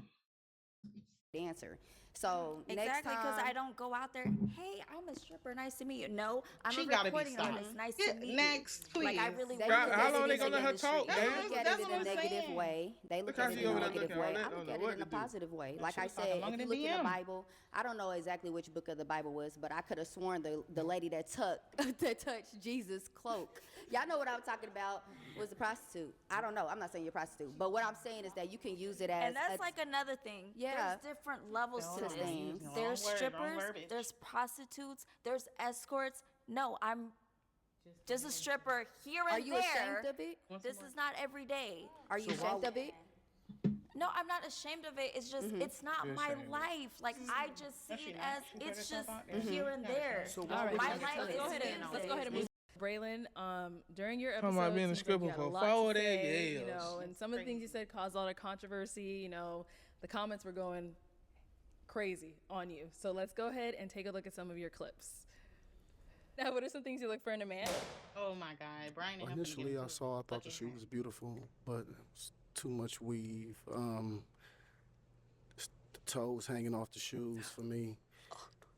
Speaker 10: Dancer. So next
Speaker 12: Exactly, because
Speaker 10: time,
Speaker 12: I don't go out there, hey, I'm a stripper, nice to meet you. No, I'm
Speaker 3: She
Speaker 12: a
Speaker 3: gotta be
Speaker 12: recording artist,
Speaker 3: stopped.
Speaker 12: nice
Speaker 3: Yeah,
Speaker 12: to meet
Speaker 3: next,
Speaker 12: you. Like, I
Speaker 3: please.
Speaker 12: really
Speaker 10: They
Speaker 12: want
Speaker 10: look
Speaker 12: to
Speaker 10: at
Speaker 1: How long
Speaker 10: it
Speaker 1: they
Speaker 10: in
Speaker 1: gonna
Speaker 10: the
Speaker 1: let her
Speaker 10: industry.
Speaker 1: talk,
Speaker 10: They
Speaker 1: man?
Speaker 10: look at
Speaker 3: That's
Speaker 10: it in
Speaker 3: what
Speaker 10: a
Speaker 3: I'm
Speaker 10: negative
Speaker 3: saying.
Speaker 10: way. They look
Speaker 1: Look
Speaker 10: at
Speaker 1: how
Speaker 10: it
Speaker 1: she
Speaker 10: in a
Speaker 1: over there
Speaker 10: negative
Speaker 1: looking
Speaker 10: way.
Speaker 1: all that,
Speaker 10: I
Speaker 1: don't
Speaker 10: look
Speaker 1: know
Speaker 10: at
Speaker 1: what
Speaker 10: it in a
Speaker 1: to do.
Speaker 10: positive way. Like
Speaker 3: She
Speaker 10: I
Speaker 3: was talking
Speaker 10: said,
Speaker 3: longer
Speaker 10: if you
Speaker 3: than
Speaker 10: look in the
Speaker 3: DM.
Speaker 10: Bible, I don't know exactly which book of the Bible was, but I could have sworn the lady that touched Jesus' cloak. Y'all know what I'm talking about, was a prostitute. I don't know. I'm not saying you're a prostitute, but what I'm saying is that you can use it as
Speaker 12: And that's like another thing.
Speaker 10: Yeah.
Speaker 12: There's different levels to
Speaker 10: Those
Speaker 12: this.
Speaker 10: things.
Speaker 12: There's
Speaker 3: Wrong word, wrong
Speaker 12: strippers,
Speaker 3: verbiage.
Speaker 12: there's prostitutes, there's escorts. No, I'm just a stripper here
Speaker 10: Are
Speaker 12: and
Speaker 10: you
Speaker 12: there.
Speaker 10: ashamed of it?
Speaker 12: This is not every day.
Speaker 10: Are you ashamed of it?
Speaker 12: No, I'm not ashamed of it. It's just, it's not
Speaker 1: You're
Speaker 12: my
Speaker 1: ashamed of it.
Speaker 12: life. Like, I just see
Speaker 3: she
Speaker 12: it
Speaker 3: not.
Speaker 12: as,
Speaker 3: She put
Speaker 12: it's
Speaker 3: herself
Speaker 12: just
Speaker 3: out there.
Speaker 12: here and there.
Speaker 5: So
Speaker 7: All right,
Speaker 12: my
Speaker 7: let's
Speaker 12: life
Speaker 7: go
Speaker 12: is
Speaker 7: ahead and
Speaker 12: music.
Speaker 7: let's go ahead and move. Braylon, during your
Speaker 1: Talking
Speaker 7: episode,
Speaker 1: about being a
Speaker 7: seems like
Speaker 1: stripper
Speaker 7: you had a
Speaker 1: for
Speaker 7: lot to
Speaker 1: 40
Speaker 7: say, you
Speaker 1: years.
Speaker 7: know, and some of the things you said caused a lot of controversy. You know, the comments were going crazy on you. So let's go ahead and take a look at some of your clips. Now, what are some things you look for in a man?
Speaker 3: Oh my God, Brian. and him
Speaker 5: Initially,
Speaker 3: can
Speaker 5: I
Speaker 3: get
Speaker 5: thought the
Speaker 3: fucking
Speaker 5: shoe
Speaker 3: hair.
Speaker 5: was beautiful, but it's too much weave. The toes hanging off the shoes for me.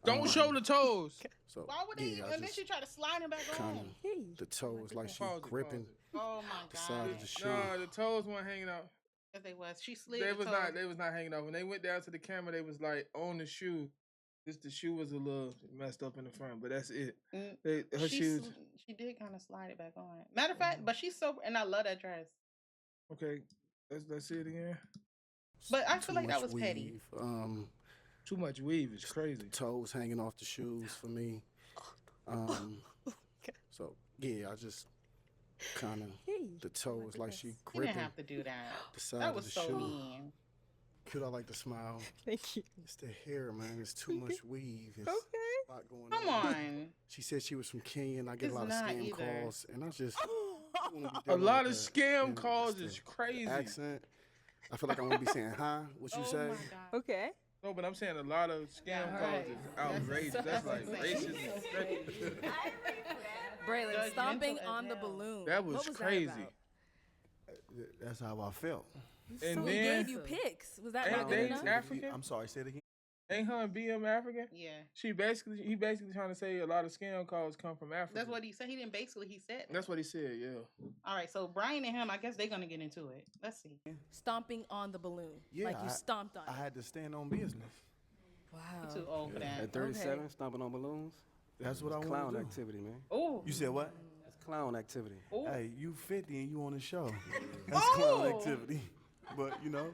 Speaker 1: Don't show the toes.
Speaker 5: So
Speaker 3: Why would they?
Speaker 5: yeah, I
Speaker 3: And then
Speaker 5: just
Speaker 3: she try to slide him back
Speaker 5: kind
Speaker 3: on.
Speaker 5: of the toes like she
Speaker 1: Pause it,
Speaker 5: gripping
Speaker 3: Oh my
Speaker 5: the side
Speaker 3: God.
Speaker 5: of the shoe.
Speaker 1: No, the toes weren't hanging out.
Speaker 3: Yes, they was. She slid.
Speaker 1: They
Speaker 3: the
Speaker 1: was
Speaker 3: toe.
Speaker 1: not. They was not hanging out. When they went down to the camera, they was like on the shoe. Just the shoe was a little messed up in the front, but that's it. Her shoes.
Speaker 3: She did kind of slide it back on. Matter of fact, but she's so, and I love that dress.
Speaker 1: Okay, let's see it again.
Speaker 3: But I feel
Speaker 5: Too
Speaker 3: like that
Speaker 5: much
Speaker 3: was petty.
Speaker 5: weave.
Speaker 1: Too much weave is crazy.
Speaker 5: Toes hanging off the shoes for me. So yeah, I just kind of the toes like she
Speaker 3: You
Speaker 5: gripping
Speaker 3: didn't have to do that.
Speaker 5: the side
Speaker 3: That
Speaker 5: of
Speaker 3: was
Speaker 5: the
Speaker 3: so
Speaker 5: shoe.
Speaker 3: mean.
Speaker 5: Cute, I like the smile.
Speaker 11: Thank you.
Speaker 5: It's the hair, man. It's too much weave. It's
Speaker 11: Okay.
Speaker 5: a lot going
Speaker 3: Come on.
Speaker 5: She said she was from Kenya, and I get
Speaker 3: It's
Speaker 5: a lot of
Speaker 3: not
Speaker 5: scam
Speaker 3: either.
Speaker 5: calls, and I just wanna be
Speaker 1: A
Speaker 5: dealing
Speaker 1: lot
Speaker 5: with
Speaker 1: of
Speaker 5: that.
Speaker 1: scam
Speaker 5: And
Speaker 1: calls
Speaker 5: just
Speaker 1: is
Speaker 5: the
Speaker 1: crazy.
Speaker 5: accent. I feel like I want to be saying hi. What you
Speaker 3: Oh
Speaker 5: say?
Speaker 3: my God.
Speaker 11: Okay.
Speaker 1: No, but I'm saying a lot of scam calls
Speaker 3: right.
Speaker 1: is outrageous. That's like racist.
Speaker 7: Braylon,
Speaker 3: Judgmental
Speaker 7: stomping
Speaker 3: as
Speaker 7: on the
Speaker 3: hell.
Speaker 7: balloon.
Speaker 1: That was
Speaker 7: What was
Speaker 1: crazy.
Speaker 7: That about?
Speaker 5: That's how I felt.
Speaker 1: And
Speaker 7: So he
Speaker 1: then
Speaker 7: gave you pics. Was that
Speaker 1: Ain't
Speaker 7: not
Speaker 1: they
Speaker 7: good enough?
Speaker 1: African?
Speaker 5: I'm sorry. Say it again.
Speaker 1: ain't her and BM African?
Speaker 3: Yeah.
Speaker 1: He basically trying to say a lot of scam calls come from Africa.
Speaker 3: That's what he said. He didn't basically, he said.
Speaker 1: That's what he said. Yeah.
Speaker 3: All right, so Brian and him, I guess they're going to get into it. Let's see.
Speaker 7: Stomping on the balloon.
Speaker 5: Yeah,
Speaker 7: Like you stomped on
Speaker 5: I
Speaker 7: it.
Speaker 5: had to stand on business.
Speaker 7: Wow.
Speaker 3: You're too old for that.
Speaker 6: At 37, stomping on balloons.
Speaker 5: That's what I want
Speaker 6: Clown
Speaker 5: to do.
Speaker 6: activity, man.
Speaker 3: Oh.
Speaker 5: You said what?
Speaker 6: That's clown activity.
Speaker 5: Hey, you 50 and you on the show. That's clown activity. But you know,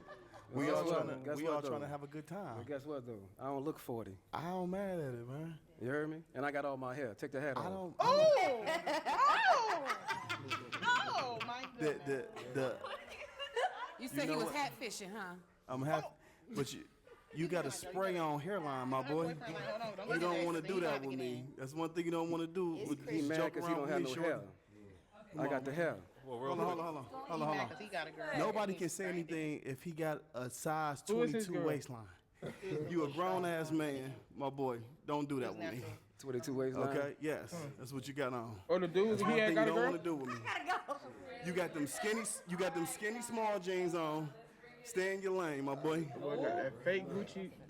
Speaker 5: we
Speaker 6: Guess
Speaker 5: all
Speaker 6: what,
Speaker 5: trying
Speaker 6: man?
Speaker 5: to
Speaker 6: Guess
Speaker 5: we
Speaker 6: what,
Speaker 5: all
Speaker 6: though?
Speaker 5: trying to have a good time.
Speaker 6: But guess what though? I don't look 40.
Speaker 5: I don't mad at it, man.
Speaker 6: You heard me? And I got all my hair. Take the hat off.
Speaker 5: I don't.
Speaker 3: Oh! Oh, my goodness.
Speaker 5: The
Speaker 11: You said
Speaker 5: know
Speaker 11: he was
Speaker 5: what?
Speaker 11: hat fishing, huh?
Speaker 5: I'm happy, but you got a spray on hairline, my boy. You don't want to do that with me. That's one thing you don't want to do.
Speaker 6: He mad
Speaker 5: joke
Speaker 6: because he
Speaker 5: around
Speaker 6: don't
Speaker 5: with
Speaker 6: have
Speaker 5: me,
Speaker 6: no hair.
Speaker 5: shorty.
Speaker 6: I got the hair.
Speaker 4: Well, real
Speaker 5: Hold
Speaker 4: quick.
Speaker 5: on.
Speaker 3: He mad 'cause he got a girl.
Speaker 5: Nobody can say anything if he got a size
Speaker 1: Who is his
Speaker 5: 22
Speaker 1: girl?
Speaker 5: waistline. You a grown ass man, my boy. Don't do that with me.
Speaker 6: 22 waistline.
Speaker 5: Okay, yes, that's what you got on.
Speaker 1: Or the dudes
Speaker 5: That's
Speaker 1: he
Speaker 5: one
Speaker 1: had
Speaker 5: thing
Speaker 1: got
Speaker 5: you
Speaker 1: a
Speaker 5: don't
Speaker 1: girl?
Speaker 5: want to do with me. You got them skinny small jeans on. Stay in your lane, my boy.
Speaker 1: Boy got that fake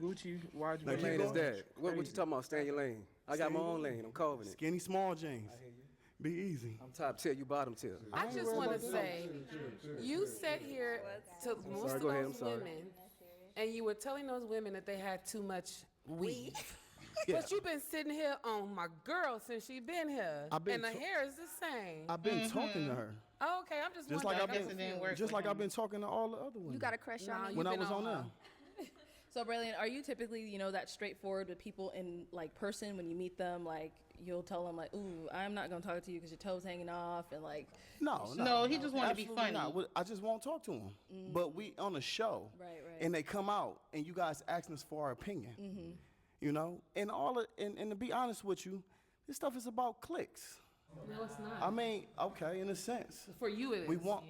Speaker 1: Gucci watch.
Speaker 6: What lane is that? What you talking about? Stay in your lane. I got my own lane. I'm carving it.
Speaker 5: Skinny small jeans. Be easy.
Speaker 6: I'm top tier. You bottom tier.
Speaker 11: I just want to say, you sat here to most of those women, and you were telling those women that they had too much weave. But you've been sitting here on my girl since she been here, and the hair is the same.
Speaker 5: I've been talking to her.
Speaker 11: Oh, okay, I'm just
Speaker 5: Like
Speaker 11: wondering.
Speaker 5: I've been talking to all the other women.
Speaker 12: You got a crush on me?
Speaker 5: When I was on there.
Speaker 7: So, Braylon, are you typically, that straightforward with people in, like, person when you meet them? Like, you'll tell them, like, ooh, I'm not going to talk to you because your toes hanging off, and, like...
Speaker 3: No, he just wanted to be funny.
Speaker 5: Not. I just won't talk to him. But we on a show, and they come out, and you guys asking us for our opinion. And and to be honest with you, this stuff is about clicks.
Speaker 11: No, it's not.
Speaker 5: I mean, okay, in a sense.
Speaker 11: For you, it is.
Speaker 5: We want.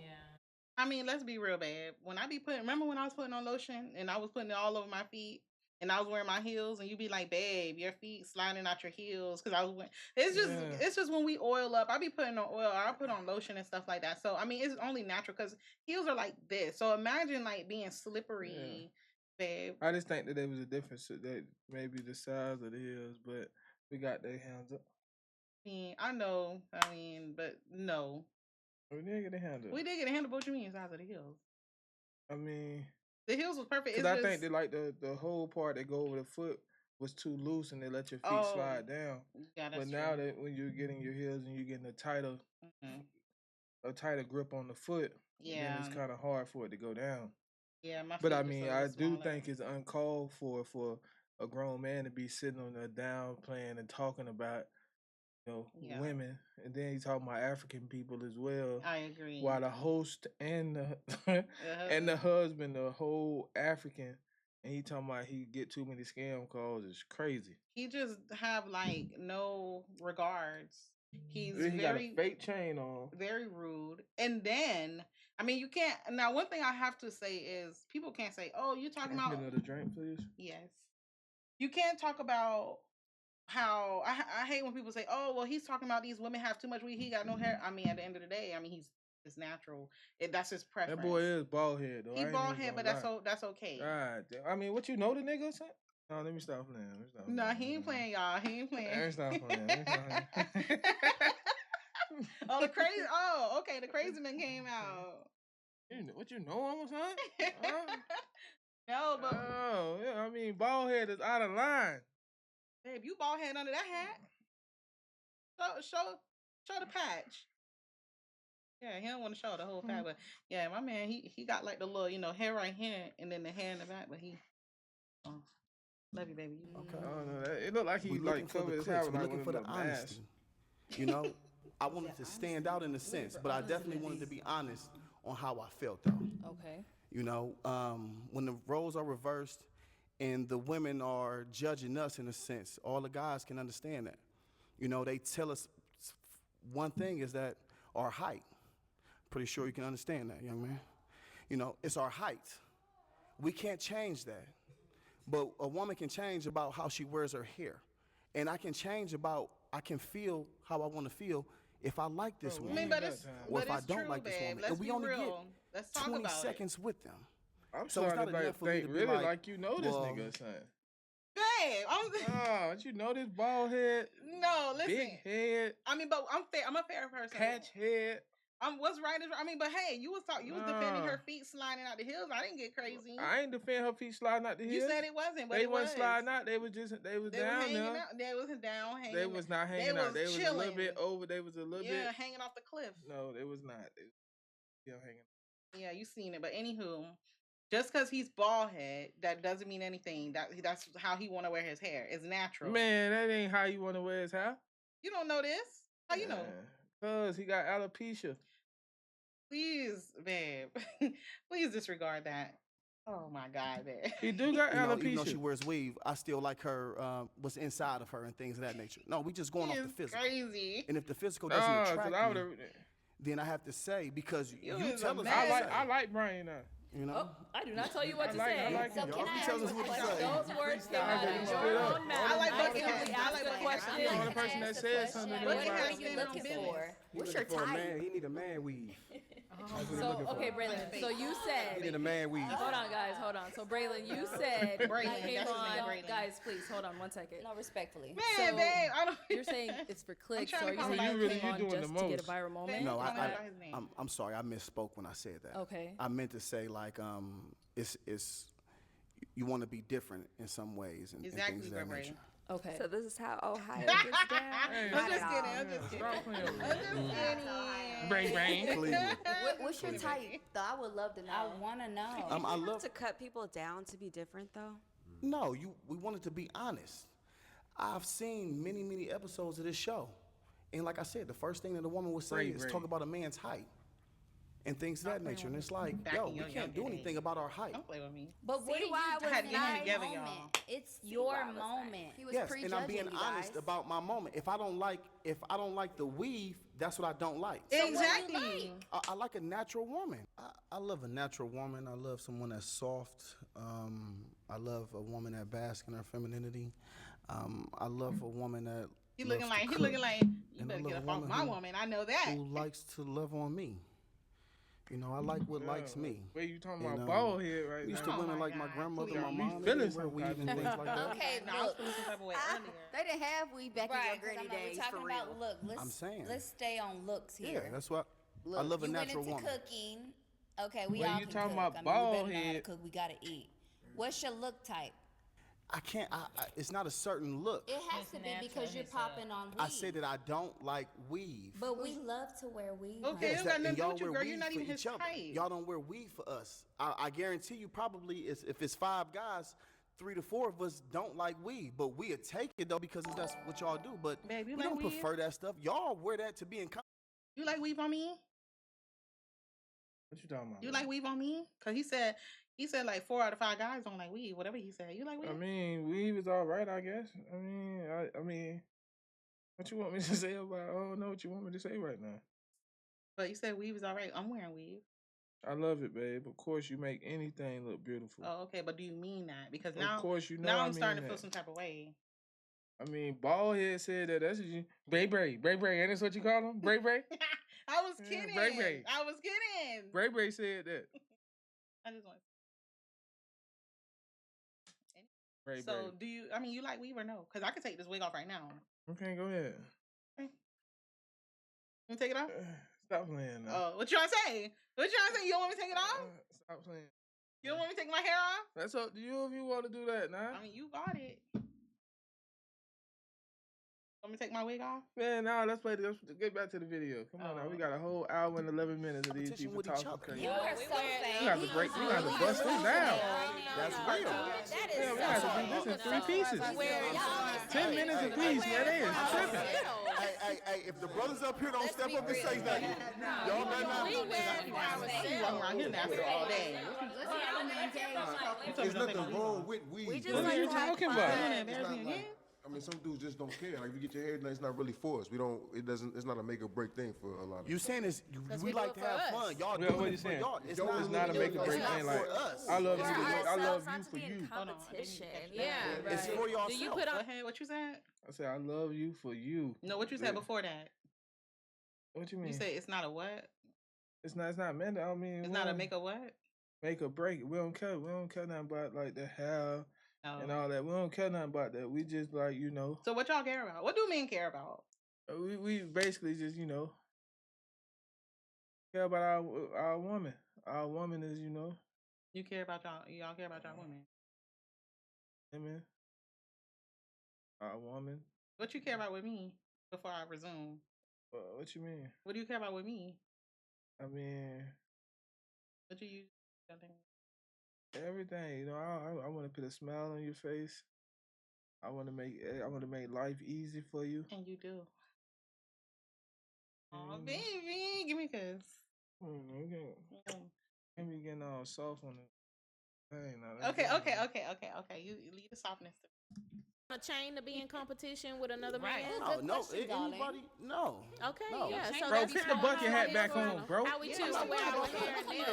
Speaker 3: I mean, let's be real, babe. Remember when I was putting on lotion and I was putting it all over my feet and I was wearing my heels and you be like, babe, your feet sliding out your heels because I was wearing. It's just when we oil up, I be putting on oil, or I put on lotion and stuff like that. So I mean, it's only natural because heels are like this. So imagine like being slippery, babe.
Speaker 1: I just think that there was a difference that maybe the size of the heels, but we got their hands up.
Speaker 3: I know. But no.
Speaker 1: We did get a handle.
Speaker 3: We did get a handle, but what you mean size of the heels?
Speaker 1: I mean,
Speaker 3: the heels was perfect.
Speaker 1: Because I think that like the whole part that go over the foot was too loose and they let your feet slide down.
Speaker 3: Yeah, that's
Speaker 1: but now that when you're getting your heels and you're getting a tighter grip on the foot, then it's kind of hard for it to go down.
Speaker 3: Yeah, my.
Speaker 1: But I mean, I do think it's uncalled for a grown man to be sitting on a down playing and talking about. Women, and then he's talking about African people as well.
Speaker 3: I agree.
Speaker 1: While the host and the and the husband, the whole African, and he talking about he get too many scam calls. It's crazy.
Speaker 3: He just have like no regards. He
Speaker 1: got a fake chain on.
Speaker 3: Very rude. And then I mean, you can't. Now, one thing I have to say is people can't say, "Oh, you talking about
Speaker 1: another drink, please."
Speaker 3: Yes, you can't talk about. How I hate when people say, "Oh, well, he's talking about these women have too much weed. He got no hair." I mean, at the end of the day, I mean, it's natural. That's his preference.
Speaker 1: That boy is bald head though.
Speaker 3: He bald head, but that's okay.
Speaker 1: God, I mean, what you know the nigga? Son? No, let me stop playing.
Speaker 3: No, he ain't playing, y'all. He ain't playing.
Speaker 1: Let me stop playing.
Speaker 3: Oh, the crazy. Oh, okay. The crazy man came out.
Speaker 1: What you know, almost, huh?
Speaker 3: No, but
Speaker 1: yeah. I mean, bald head is out of line.
Speaker 3: Babe, you bald head under that hat. Show the patch. Yeah, he don't want to show the whole patch, but yeah, my man, he got like the little, hair right here and then the hair in the back, but he. Oh, love you, baby.
Speaker 5: Okay.
Speaker 1: Oh no, it looked like he like covered his hair.
Speaker 5: We're looking for the honesty. I wanted to stand out in a sense, but I definitely wanted to be honest on how I felt, though.
Speaker 7: Okay.
Speaker 5: When the roles are reversed. And the women are judging us in a sense. All the guys can understand that. They tell us one thing is that our height. Pretty sure you can understand that, young man. It's our height. We can't change that. But a woman can change about how she wears her hair. And I can change I can feel how I want to feel if I like this woman. Or if I don't like this woman. And we only get 20 seconds with them.
Speaker 1: I'm starting to think really like you know this nigga, son.
Speaker 3: Babe,
Speaker 1: but you know this bald head?
Speaker 3: No, listen.
Speaker 1: Big head.
Speaker 3: I mean, but I'm fair. I'm a fair person.
Speaker 1: Patch head.
Speaker 3: What's right is right. I mean, but hey, you was defending her feet sliding out the heels. I didn't get crazy.
Speaker 1: I ain't defending her feet sliding out the heels.
Speaker 3: You said it wasn't, but
Speaker 1: they
Speaker 3: it was.
Speaker 1: Sliding out. They was down there.
Speaker 3: They wasn't down hanging.
Speaker 1: They was not hanging out. They was a little bit over. They was a little bit
Speaker 3: hanging off the cliff.
Speaker 1: No, they was not. They was still hanging.
Speaker 3: Yeah, you seen it. But anywho. Just because he's bald head, that doesn't mean anything. That's how he want to wear his hair. It's natural.
Speaker 1: Man, that ain't how you want to wear his hair.
Speaker 3: You don't know this? How you know?
Speaker 1: Because he got alopecia.
Speaker 3: Please, babe. Please disregard that. Oh, my God, babe.
Speaker 1: He do got alopecia.
Speaker 5: Even though she wears weave, I still like her, what's inside of her and things of that nature. No, we just going off the physical.
Speaker 3: Crazy.
Speaker 5: And if the physical doesn't attract me, then I have to say, because you tell us.
Speaker 1: I like Brian now.
Speaker 5: You know?
Speaker 7: Oh, I do not tell you what to
Speaker 1: I
Speaker 7: say.
Speaker 1: like
Speaker 10: So
Speaker 1: it.
Speaker 10: can I ask you a question?
Speaker 7: Those words came out
Speaker 1: Okay,
Speaker 7: of
Speaker 1: split
Speaker 7: your
Speaker 1: up.
Speaker 7: own mouth.
Speaker 3: I like
Speaker 7: I
Speaker 3: bucket hats.
Speaker 7: simply
Speaker 3: I
Speaker 7: asked
Speaker 3: like
Speaker 7: a
Speaker 3: bucket
Speaker 1: The
Speaker 3: hats.
Speaker 1: only
Speaker 7: question.
Speaker 1: person that said something
Speaker 10: What
Speaker 1: to
Speaker 10: are
Speaker 1: anybody.
Speaker 10: you looking for? What's your
Speaker 6: For a man,
Speaker 10: type?
Speaker 6: he need a man weave.
Speaker 7: So, okay, Braylon. So you
Speaker 6: He
Speaker 7: said.
Speaker 6: need a man weave.
Speaker 7: Hold on, guys. Hold on. So, Braylon, you said
Speaker 3: Braylon,
Speaker 7: you came
Speaker 3: that's his name,
Speaker 7: on.
Speaker 3: Braylon.
Speaker 7: Guys, please hold on 1 second.
Speaker 10: No, respectfully.
Speaker 3: Man,
Speaker 7: So,
Speaker 3: babe, I don't.
Speaker 7: You're saying it's for clicks,
Speaker 3: trying
Speaker 7: so
Speaker 3: to
Speaker 7: are you
Speaker 3: call
Speaker 7: saying
Speaker 3: him
Speaker 7: you
Speaker 3: by his
Speaker 7: came
Speaker 3: name.
Speaker 7: on
Speaker 1: You're doing
Speaker 7: just
Speaker 1: the
Speaker 7: to get a
Speaker 1: most.
Speaker 7: viral moment?
Speaker 5: No,
Speaker 3: Call him by his name.
Speaker 5: I'm sorry. I misspoke when I said that.
Speaker 7: Okay.
Speaker 5: I meant to say like it's you want to be different in some ways and
Speaker 3: Exactly,
Speaker 5: things of that
Speaker 3: Bray.
Speaker 5: nature.
Speaker 7: Okay.
Speaker 12: So this is how Ohio gets down.
Speaker 1: Hey,
Speaker 3: I'm just kidding. I'm just kidding.
Speaker 1: Stop playing with me.
Speaker 3: I'm just kidding.
Speaker 1: Brain.
Speaker 5: Cleveland.
Speaker 10: What's your type? Though I would love to know.
Speaker 15: I want to know.
Speaker 5: I love.
Speaker 9: To cut people down to be different, though.
Speaker 5: No, we wanted to be honest. I've seen many episodes of this show, and like I said, the first thing that a woman would say is talk about a man's height and things of that nature. And it's like,
Speaker 3: Back
Speaker 5: yo,
Speaker 3: in
Speaker 5: we
Speaker 3: your
Speaker 5: can't
Speaker 3: younger
Speaker 5: do
Speaker 3: days.
Speaker 5: anything about our height.
Speaker 3: Don't play with me.
Speaker 15: But what
Speaker 10: See
Speaker 15: do
Speaker 10: why I
Speaker 15: you
Speaker 10: was
Speaker 3: had to get him
Speaker 10: nice.
Speaker 3: together, y'all.
Speaker 15: It's
Speaker 10: See
Speaker 15: your
Speaker 10: why I was
Speaker 15: moment.
Speaker 10: nice. He was
Speaker 5: Yes,
Speaker 10: prejudging
Speaker 5: and I'm being
Speaker 10: you
Speaker 5: honest
Speaker 10: guys.
Speaker 5: about my moment. If I don't like the weave, that's what I don't like.
Speaker 3: Exactly.
Speaker 5: I like a natural woman. I love a natural woman. I love someone that's soft. I love a woman that basks in her femininity. I love a woman that
Speaker 3: He
Speaker 5: loves
Speaker 3: looking
Speaker 5: to
Speaker 3: like you
Speaker 5: cook, and I
Speaker 3: better
Speaker 5: love
Speaker 3: get
Speaker 5: a
Speaker 3: up off
Speaker 5: woman
Speaker 3: my
Speaker 5: who-
Speaker 3: woman. I know that.
Speaker 5: who likes to love on me. You know, I like what likes me.
Speaker 1: Wait, you talking
Speaker 5: And,
Speaker 1: about bald head right
Speaker 5: Used
Speaker 1: now?
Speaker 5: to women
Speaker 3: my
Speaker 5: like my
Speaker 3: God.
Speaker 5: grandmother,
Speaker 3: Got
Speaker 5: my
Speaker 3: me
Speaker 5: mom,
Speaker 1: feeling
Speaker 5: they wear
Speaker 1: some
Speaker 5: weave
Speaker 1: type
Speaker 5: and
Speaker 1: of
Speaker 5: things
Speaker 1: way.
Speaker 5: like that.
Speaker 10: Okay,
Speaker 3: No, I was
Speaker 10: look.
Speaker 3: feeling some type of way earlier.
Speaker 10: They didn't have weed back in your
Speaker 15: Right, 'cause
Speaker 10: granny
Speaker 15: I'm like,
Speaker 10: days
Speaker 15: we're
Speaker 10: for
Speaker 15: talking
Speaker 10: real.
Speaker 15: about look.
Speaker 5: I'm saying.
Speaker 15: Let's stay on looks here.
Speaker 5: Yeah, that's what I
Speaker 10: Look,
Speaker 5: love a
Speaker 15: you
Speaker 5: natural
Speaker 15: went into
Speaker 5: woman.
Speaker 15: cooking. Okay, we
Speaker 1: Well,
Speaker 15: all
Speaker 1: you
Speaker 15: can
Speaker 1: talking
Speaker 15: cook.
Speaker 1: about
Speaker 15: I mean,
Speaker 1: bald
Speaker 15: we better know how to
Speaker 1: head.
Speaker 15: cook. We gotta eat. What's your look type?
Speaker 5: I can't. It's not a certain look.
Speaker 15: It has to be because you're popping on weave.
Speaker 5: I say that I don't like weave.
Speaker 15: But we love to wear weave.
Speaker 3: Okay,
Speaker 5: Yes,
Speaker 3: it got
Speaker 5: and
Speaker 3: nothing to do
Speaker 5: y'all
Speaker 3: with you,
Speaker 5: wear
Speaker 3: girl.
Speaker 5: weave
Speaker 3: You're not
Speaker 5: for
Speaker 3: even his
Speaker 5: each other.
Speaker 3: type.
Speaker 5: Y'all don't wear weave for us. I guarantee you, probably if it's 5 guys, 3 to 4 of us don't like weave, but we'll take it though because that's what y'all do. But
Speaker 3: Babe, you
Speaker 5: we
Speaker 3: like
Speaker 5: don't
Speaker 3: weave?
Speaker 5: prefer that stuff. Y'all wear that to be in.
Speaker 3: You like weave on me?
Speaker 1: What you talking about?
Speaker 3: You like weave on me? Cause he said like 4 out of 5 guys don't like weave. Whatever he said. You like weave?
Speaker 1: I mean, weave is all right, I guess. I mean, what you want me to say about? I don't know what you want me to say right now.
Speaker 3: But you said weave is all right. I'm wearing weave.
Speaker 1: I love it, babe. Of course, you make anything look beautiful.
Speaker 3: Oh, okay. But do you mean that? Because
Speaker 1: Of
Speaker 3: now,
Speaker 1: course, you know
Speaker 3: now
Speaker 1: I
Speaker 3: I'm starting to
Speaker 1: mean
Speaker 3: feel
Speaker 1: that.
Speaker 3: some type of way.
Speaker 1: I mean, Baldhead said that. That's what you, Bray, and that's what you call him, Bray.
Speaker 3: I was
Speaker 1: Yeah,
Speaker 3: kidding.
Speaker 1: Bray.
Speaker 3: I was kidding.
Speaker 1: Bray said that.
Speaker 3: I just want.
Speaker 1: Bray.
Speaker 3: So do you? I mean, you like weave or no? Because I can take this wig off right now.
Speaker 1: Okay, go ahead.
Speaker 3: You take it off?
Speaker 1: Stop playing now.
Speaker 3: Oh, what you trying to say? What you trying to say? You don't want me to take it off?
Speaker 1: Stop playing.
Speaker 3: You don't want me to take my hair off?
Speaker 1: That's up to you if you want to do that now.
Speaker 3: I mean, you got it. Want me to take my wig off?
Speaker 1: Man, now let's get back to the video. Come on now, we got a whole hour and 11 minutes of these people talking crazy.
Speaker 15: You are so fake.
Speaker 1: We got to break. We got to bust them down.
Speaker 5: That's real.
Speaker 15: That
Speaker 1: Yeah,
Speaker 15: is
Speaker 1: we got to do this in 3 pieces. 10 minutes apiece, man. They is tripping.
Speaker 13: Hey, if the brothers up here don't step up and say nothing, y'all better not.
Speaker 3: We walk around here now all day.
Speaker 13: There's nothing wrong with weed.
Speaker 10: just
Speaker 1: What are you talking about?
Speaker 13: I mean, some dudes just don't care. Like, if you get your hair done, it's not really for us. We don't. It doesn't. It's not a make or break thing for a lot of.
Speaker 5: You saying this? We like to have fun. Y'all
Speaker 1: Well,
Speaker 5: doing
Speaker 1: what
Speaker 5: it
Speaker 1: you
Speaker 5: for
Speaker 1: saying?
Speaker 5: y'all.
Speaker 1: It's not a make or break thing. Like I love you. I love you for you.
Speaker 12: Competition.
Speaker 7: Yeah.
Speaker 5: It's for y'all.
Speaker 7: Do you put on?
Speaker 3: What you said?
Speaker 1: I said I love you for you.
Speaker 3: No, what you said before that?
Speaker 1: What you mean?
Speaker 3: You say it's not a what?
Speaker 1: It's not meant. I mean,
Speaker 3: It's not a make a what?
Speaker 1: Make or break. We don't care nothing about like the hair and all that. We don't care nothing about that. We just like
Speaker 3: So what y'all care about? What do men care about?
Speaker 1: We basically just care about our woman. Our woman is
Speaker 3: You care about y'all care about y'all women.
Speaker 1: Amen. Our woman.
Speaker 3: What you care about with me before I resume?
Speaker 1: What you mean?
Speaker 3: What do you care about with me?
Speaker 1: I mean,
Speaker 3: What you use?
Speaker 1: everything. I want to put a smile on your face. I want to make life easy for you.
Speaker 3: And you do. Oh, baby, give me a kiss.
Speaker 1: Can't be getting all soft on it. Hey,
Speaker 3: Okay. You leave the softness.
Speaker 16: a chain to be in competition with another man?
Speaker 5: No, anybody, no.
Speaker 16: Okay,
Speaker 5: no.
Speaker 16: yeah. So
Speaker 1: Bro, put the bucket hat back on, bro.
Speaker 16: How we choose to wear our hair and nails.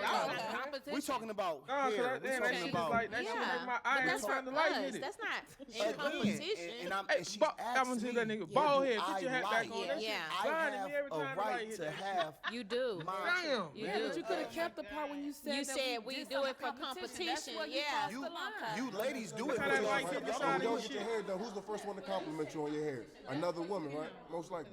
Speaker 5: We're talking about
Speaker 1: Nah,
Speaker 5: hair.
Speaker 1: so that shit is like, that shit make my eyes
Speaker 16: that's
Speaker 1: trying
Speaker 16: for
Speaker 1: to light
Speaker 16: us.
Speaker 1: with it.
Speaker 16: That's not in competition.
Speaker 5: And she's
Speaker 1: I'm gonna see that nigga bald head. Put your hat back on. That shit
Speaker 5: I
Speaker 1: blinding me every
Speaker 5: have
Speaker 1: time
Speaker 5: a
Speaker 1: the light
Speaker 5: right
Speaker 1: hit
Speaker 5: to
Speaker 1: it.
Speaker 5: have
Speaker 16: You do.
Speaker 1: Damn.
Speaker 11: Yeah, but you could have kept the part when you said
Speaker 16: You
Speaker 11: that
Speaker 16: said we
Speaker 11: did
Speaker 16: do
Speaker 11: some
Speaker 16: it for competition.
Speaker 11: That's where you
Speaker 16: Yeah.
Speaker 11: crossed the line.
Speaker 5: you ladies do it
Speaker 1: How
Speaker 5: for
Speaker 1: that
Speaker 5: y'all.
Speaker 1: light hit the
Speaker 13: Y'all
Speaker 1: side
Speaker 13: know,
Speaker 1: of
Speaker 13: when
Speaker 1: your
Speaker 13: y'all get your
Speaker 1: shit.
Speaker 13: hair done, who's the first one to compliment you on your hair? Another woman, right? Most likely.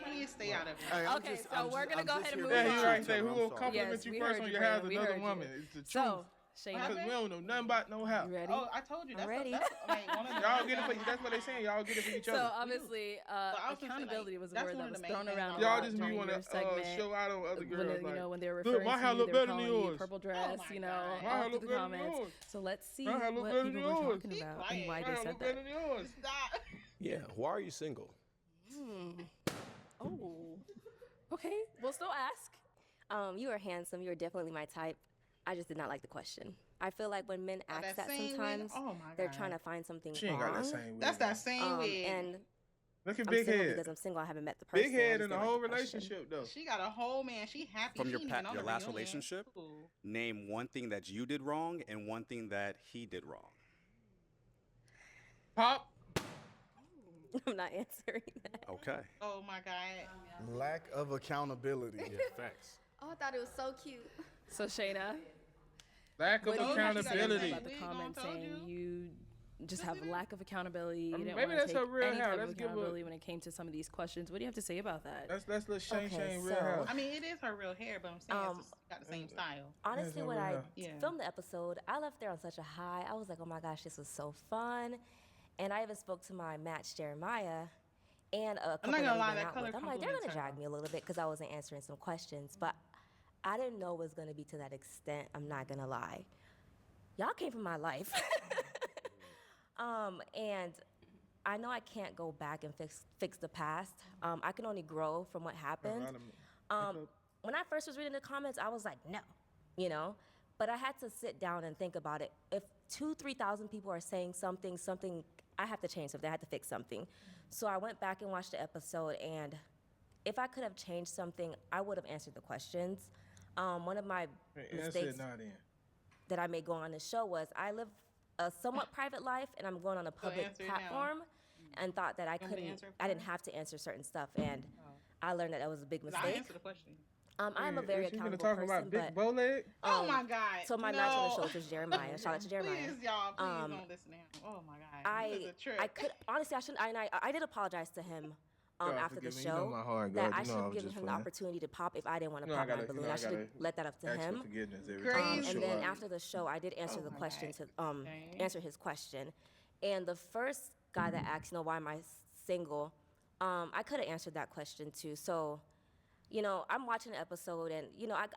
Speaker 3: Please stay out of it.
Speaker 5: Hey, I'm
Speaker 7: Okay,
Speaker 5: just-
Speaker 7: so
Speaker 5: I'm
Speaker 7: we're
Speaker 5: just-
Speaker 7: gonna
Speaker 5: I'm
Speaker 7: go
Speaker 5: just
Speaker 7: ahead and
Speaker 5: here
Speaker 7: move
Speaker 5: to
Speaker 1: Yeah,
Speaker 7: on.
Speaker 1: he
Speaker 5: be
Speaker 1: right
Speaker 5: true,
Speaker 1: there.
Speaker 5: Tim,
Speaker 1: Who
Speaker 5: I'm
Speaker 1: gonna
Speaker 5: sorry.
Speaker 1: compliment
Speaker 7: Yes,
Speaker 1: you
Speaker 7: we
Speaker 1: first
Speaker 7: heard
Speaker 1: on
Speaker 7: you,
Speaker 1: your house?
Speaker 7: Brandon. We
Speaker 1: Another
Speaker 7: heard
Speaker 1: woman.
Speaker 7: you.
Speaker 1: It's the truth.
Speaker 7: So, Shayna,
Speaker 3: Okay.
Speaker 1: Because we don't know nothing about no house.
Speaker 7: you ready?
Speaker 3: Oh, I told you.
Speaker 12: I'm ready.
Speaker 3: That's like one of the.
Speaker 1: Y'all get it for that's what they saying. Y'all get it for each
Speaker 7: So
Speaker 1: other.
Speaker 7: obviously,
Speaker 3: I was gonna say,
Speaker 7: accountability
Speaker 3: like,
Speaker 7: was a
Speaker 3: that's
Speaker 7: word
Speaker 3: one
Speaker 7: that
Speaker 3: of
Speaker 7: was
Speaker 3: the main
Speaker 7: thrown
Speaker 3: things
Speaker 7: around
Speaker 3: I
Speaker 7: a
Speaker 1: Y'all
Speaker 7: lot
Speaker 1: just be
Speaker 7: during
Speaker 1: want
Speaker 7: your
Speaker 1: to
Speaker 7: segment.
Speaker 1: show out on other
Speaker 7: When
Speaker 1: girls.
Speaker 7: they,
Speaker 1: Like,
Speaker 7: when they were
Speaker 1: look,
Speaker 7: referring
Speaker 1: my
Speaker 7: to
Speaker 1: hair
Speaker 7: you,
Speaker 1: look
Speaker 7: they were
Speaker 1: better than
Speaker 7: calling you
Speaker 1: yours.
Speaker 7: purple dress, you know,
Speaker 1: My hair
Speaker 7: all through
Speaker 1: look
Speaker 7: the
Speaker 1: better than
Speaker 7: comments.
Speaker 1: yours.
Speaker 7: So let's see
Speaker 1: My hair look
Speaker 7: what
Speaker 1: better than
Speaker 7: people were
Speaker 1: yours.
Speaker 7: talking about and why
Speaker 1: My
Speaker 7: they
Speaker 1: hair
Speaker 7: said
Speaker 1: look better
Speaker 7: that.
Speaker 1: than yours.
Speaker 3: Stop.
Speaker 17: Yeah, why are you single?
Speaker 7: Oh, okay. We'll still ask.
Speaker 18: You are handsome. You are definitely my type. I just did not like the question. I feel like when men ask that
Speaker 3: same
Speaker 18: sometimes,
Speaker 3: wig? Oh my
Speaker 18: they're
Speaker 3: God.
Speaker 18: trying to find something
Speaker 1: She ain't
Speaker 18: wrong.
Speaker 1: got that same wig.
Speaker 3: That's that same wig.
Speaker 18: And
Speaker 1: Look at
Speaker 18: I'm
Speaker 1: big
Speaker 18: single
Speaker 1: head.
Speaker 18: because I'm single. I haven't met the person.
Speaker 1: Big
Speaker 18: I
Speaker 1: head
Speaker 18: just
Speaker 1: in the
Speaker 18: didn't like
Speaker 1: whole
Speaker 18: the question.
Speaker 1: relationship though.
Speaker 3: She got a whole man. She happy.
Speaker 19: From
Speaker 3: She
Speaker 19: your
Speaker 3: ain't even on
Speaker 19: your
Speaker 3: the
Speaker 19: last
Speaker 3: reunion.
Speaker 19: relationship,
Speaker 3: Ooh.
Speaker 19: name one thing that you did wrong and one thing that he did wrong.
Speaker 1: Pop.
Speaker 18: I'm not answering that.
Speaker 19: Okay.
Speaker 3: Oh my God.
Speaker 5: Lack of accountability.
Speaker 4: Yeah, facts.
Speaker 12: Oh, I thought it was so cute.
Speaker 7: So Shayna,
Speaker 1: Lack of
Speaker 7: what do you have to say
Speaker 1: accountability.
Speaker 7: about the comment saying you just have a lack of accountability? You didn't
Speaker 1: maybe
Speaker 7: want
Speaker 1: that's
Speaker 7: to
Speaker 1: her
Speaker 7: take
Speaker 1: real
Speaker 7: any
Speaker 1: hair.
Speaker 7: type of
Speaker 1: Let's give her-
Speaker 7: accountability when it came to some of these questions. What do you have to say about that?
Speaker 1: That's little Shane
Speaker 18: Okay,
Speaker 1: Shane real
Speaker 18: so-
Speaker 1: house.
Speaker 3: I mean, it is her real hair, but I'm saying it's got the same style.
Speaker 18: Honestly, when I
Speaker 3: Yeah.
Speaker 18: filmed the episode, I left there on such a high. I was like, oh my gosh, this was so fun. And I even spoke to my match, Jeremiah, and a couple
Speaker 3: not
Speaker 18: that
Speaker 3: gonna
Speaker 18: we
Speaker 3: lie,
Speaker 18: went
Speaker 3: that
Speaker 18: out
Speaker 3: color
Speaker 18: with. I'm like, they're gonna
Speaker 3: compliments her.
Speaker 18: drag me a little bit because I wasn't answering some questions. But I didn't know it was gonna be to that extent. I'm not gonna lie. Y'all came from my life. And I know I can't go back and fix the past. I can only grow from what happened. When I first was reading the comments, I was like, no, you know? But I had to sit down and think about it. If 3,000 people are saying something, I have to change something. I had to fix something. So I went back and watched the episode, and if I could have changed something, I would have answered the questions. One of my mistakes that I made going on this show was I live a somewhat private life, and I'm going on a public
Speaker 3: answer it now.
Speaker 18: platform, and thought that I didn't have to answer certain stuff, and I learned that was a big
Speaker 3: I
Speaker 18: mistake.
Speaker 3: answered the question.
Speaker 18: I'm a very accountable
Speaker 1: talk
Speaker 18: person,
Speaker 1: about
Speaker 18: but
Speaker 1: big bow leg?
Speaker 3: Oh my God.
Speaker 18: so my match on the show was Jeremiah. Shout out to Jeremiah.
Speaker 3: Please, y'all, please don't listen to him. Oh my God. This is a trick.
Speaker 18: I could honestly, I shouldn't. I did apologize to him
Speaker 1: God,
Speaker 18: after the
Speaker 1: forgive me. You know
Speaker 18: show
Speaker 1: my heart,
Speaker 18: that
Speaker 1: God.
Speaker 18: I
Speaker 1: You know
Speaker 18: should
Speaker 1: I
Speaker 18: have
Speaker 1: was
Speaker 18: given
Speaker 1: just
Speaker 18: him the
Speaker 1: playing.
Speaker 18: opportunity to pop if I didn't want to
Speaker 1: You know,
Speaker 18: pop
Speaker 1: I
Speaker 18: my balloon. I
Speaker 1: gotta
Speaker 18: should have let that up to
Speaker 1: ask for
Speaker 18: him.
Speaker 1: forgiveness every time you
Speaker 18: And
Speaker 1: show
Speaker 18: then
Speaker 1: up.
Speaker 18: after the show, I did answer the question to answer his question. And the first guy that asked, why am I single? I could have answered that question too. So, I'm watching the episode, and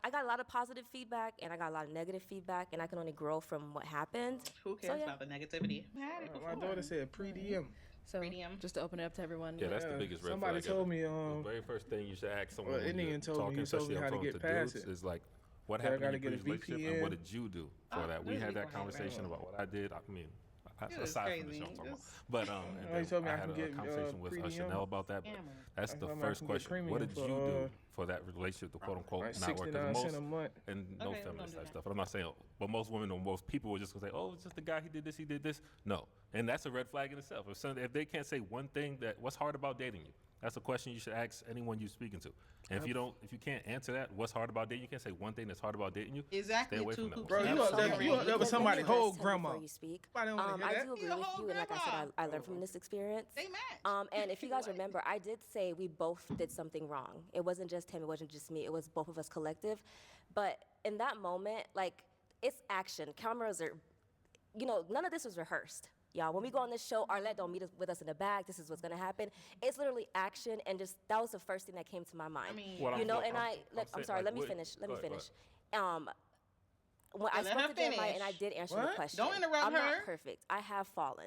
Speaker 18: I got a lot of positive feedback, and I got a lot of negative feedback, and I can only grow from what happened.
Speaker 3: Who cares about the negativity?
Speaker 1: My daughter said pre-DM.
Speaker 7: So just to open it up to everyone.
Speaker 4: Yeah, that's the biggest red
Speaker 1: Somebody
Speaker 4: flag
Speaker 1: told
Speaker 4: ever.
Speaker 1: me,
Speaker 4: the very first thing you should ask someone
Speaker 1: well,
Speaker 4: when
Speaker 1: Indian
Speaker 4: you're
Speaker 1: told me,
Speaker 4: talking,
Speaker 1: he told
Speaker 4: especially
Speaker 1: me
Speaker 4: I'm
Speaker 1: how to
Speaker 4: talking
Speaker 1: get
Speaker 4: to
Speaker 1: past
Speaker 4: dudes,
Speaker 1: it.
Speaker 4: is like, what
Speaker 1: So I
Speaker 4: happened
Speaker 1: gotta
Speaker 4: in your
Speaker 1: get a
Speaker 4: previous relationship and what
Speaker 1: VPN.
Speaker 4: did you do for that? We had that conversation about what I did. I mean,
Speaker 3: was
Speaker 4: aside from the
Speaker 3: crazy.
Speaker 4: show I'm talking about. But
Speaker 1: Oh,
Speaker 4: and
Speaker 1: he
Speaker 4: then
Speaker 1: told me
Speaker 4: I
Speaker 1: I
Speaker 4: had
Speaker 1: can
Speaker 4: a
Speaker 1: get,
Speaker 4: conversation with
Speaker 1: premium.
Speaker 4: Chanel about that. But that's
Speaker 1: I
Speaker 4: the
Speaker 1: told him I
Speaker 4: first
Speaker 1: can get
Speaker 4: question. What
Speaker 1: premium
Speaker 4: did
Speaker 1: for,
Speaker 4: you do for that relationship to quote unquote
Speaker 1: like
Speaker 4: not work?
Speaker 1: 69
Speaker 4: Because
Speaker 1: cents a month.
Speaker 4: and no
Speaker 3: Okay, we're
Speaker 4: feminist
Speaker 3: gonna
Speaker 4: type
Speaker 3: do
Speaker 4: stuff. But I'm not saying, but most women or most people will just gonna say, oh, it's just the guy, he did this. No, and that's a red flag in itself. If they can't say one thing what's hard about dating you, that's a question you should ask anyone you're speaking to. And if you can't answer that, what's hard about dating, you can't say one thing that's hard about dating you.
Speaker 3: Exactly.
Speaker 4: Stay away from that.
Speaker 1: Bro, you up there with somebody's whole grandma.
Speaker 18: You speak.
Speaker 1: I do
Speaker 18: do agree with you, and like I said, I learned from this experience.
Speaker 3: They match.
Speaker 18: And if you guys remember, I did say we both did something wrong. It wasn't just him, it wasn't just me, it was both of us collective. But in that moment, like, it's action. Cameras are, none of this was rehearsed. Y'all, when we go on this show, Arlette don't meet us with us in the bag. This is what's gonna happen. It's literally action, and just that was the first thing that came to my mind. I'm sorry. Let me finish. When I spoke to Jeremiah, and I did answer the question.
Speaker 3: Don't interrupt
Speaker 18: I'm
Speaker 3: her.
Speaker 18: not perfect. I have fallen.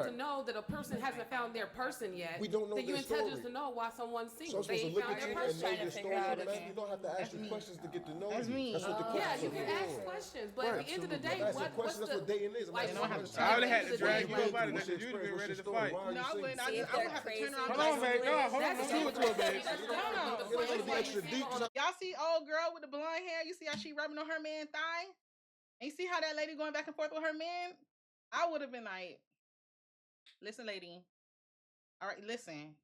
Speaker 11: to know that a person hasn't found their person yet.
Speaker 13: We don't know
Speaker 11: Then you're
Speaker 13: their
Speaker 11: entitled
Speaker 13: story.
Speaker 11: to know why someone's
Speaker 13: So
Speaker 11: single.
Speaker 13: I'm supposed to look
Speaker 11: found
Speaker 13: at
Speaker 11: their
Speaker 13: you
Speaker 11: person.
Speaker 13: and know your story automatically. You don't have to ask you questions to get to know
Speaker 3: That's
Speaker 13: you.
Speaker 3: me.
Speaker 13: That's what the
Speaker 11: Yeah,
Speaker 13: questions
Speaker 11: you
Speaker 13: are
Speaker 11: can
Speaker 13: for.
Speaker 11: ask questions, but
Speaker 13: Right.
Speaker 11: at the end of the day,
Speaker 13: I'm asking
Speaker 11: what's
Speaker 13: questions. That's what dating is. I'm
Speaker 11: like,
Speaker 13: asking questions.
Speaker 1: I would have had to drag you
Speaker 13: What's
Speaker 1: up out of
Speaker 13: your
Speaker 1: there. You'd have been
Speaker 13: experience?
Speaker 1: ready
Speaker 13: What's
Speaker 1: to
Speaker 13: your story?
Speaker 1: fight.
Speaker 13: Why are
Speaker 3: No,
Speaker 13: you
Speaker 3: I wouldn't.
Speaker 13: single?
Speaker 3: I would have to turn around.
Speaker 1: Hold on, babe. No, hold on.
Speaker 11: That's
Speaker 1: Don't do it to her, babe.
Speaker 3: Y'all see old girl with the blonde hair? You see how she rubbing on her man thigh? And you see how that lady going back and forth with her man? I would have been like, listen, lady. All right, listen.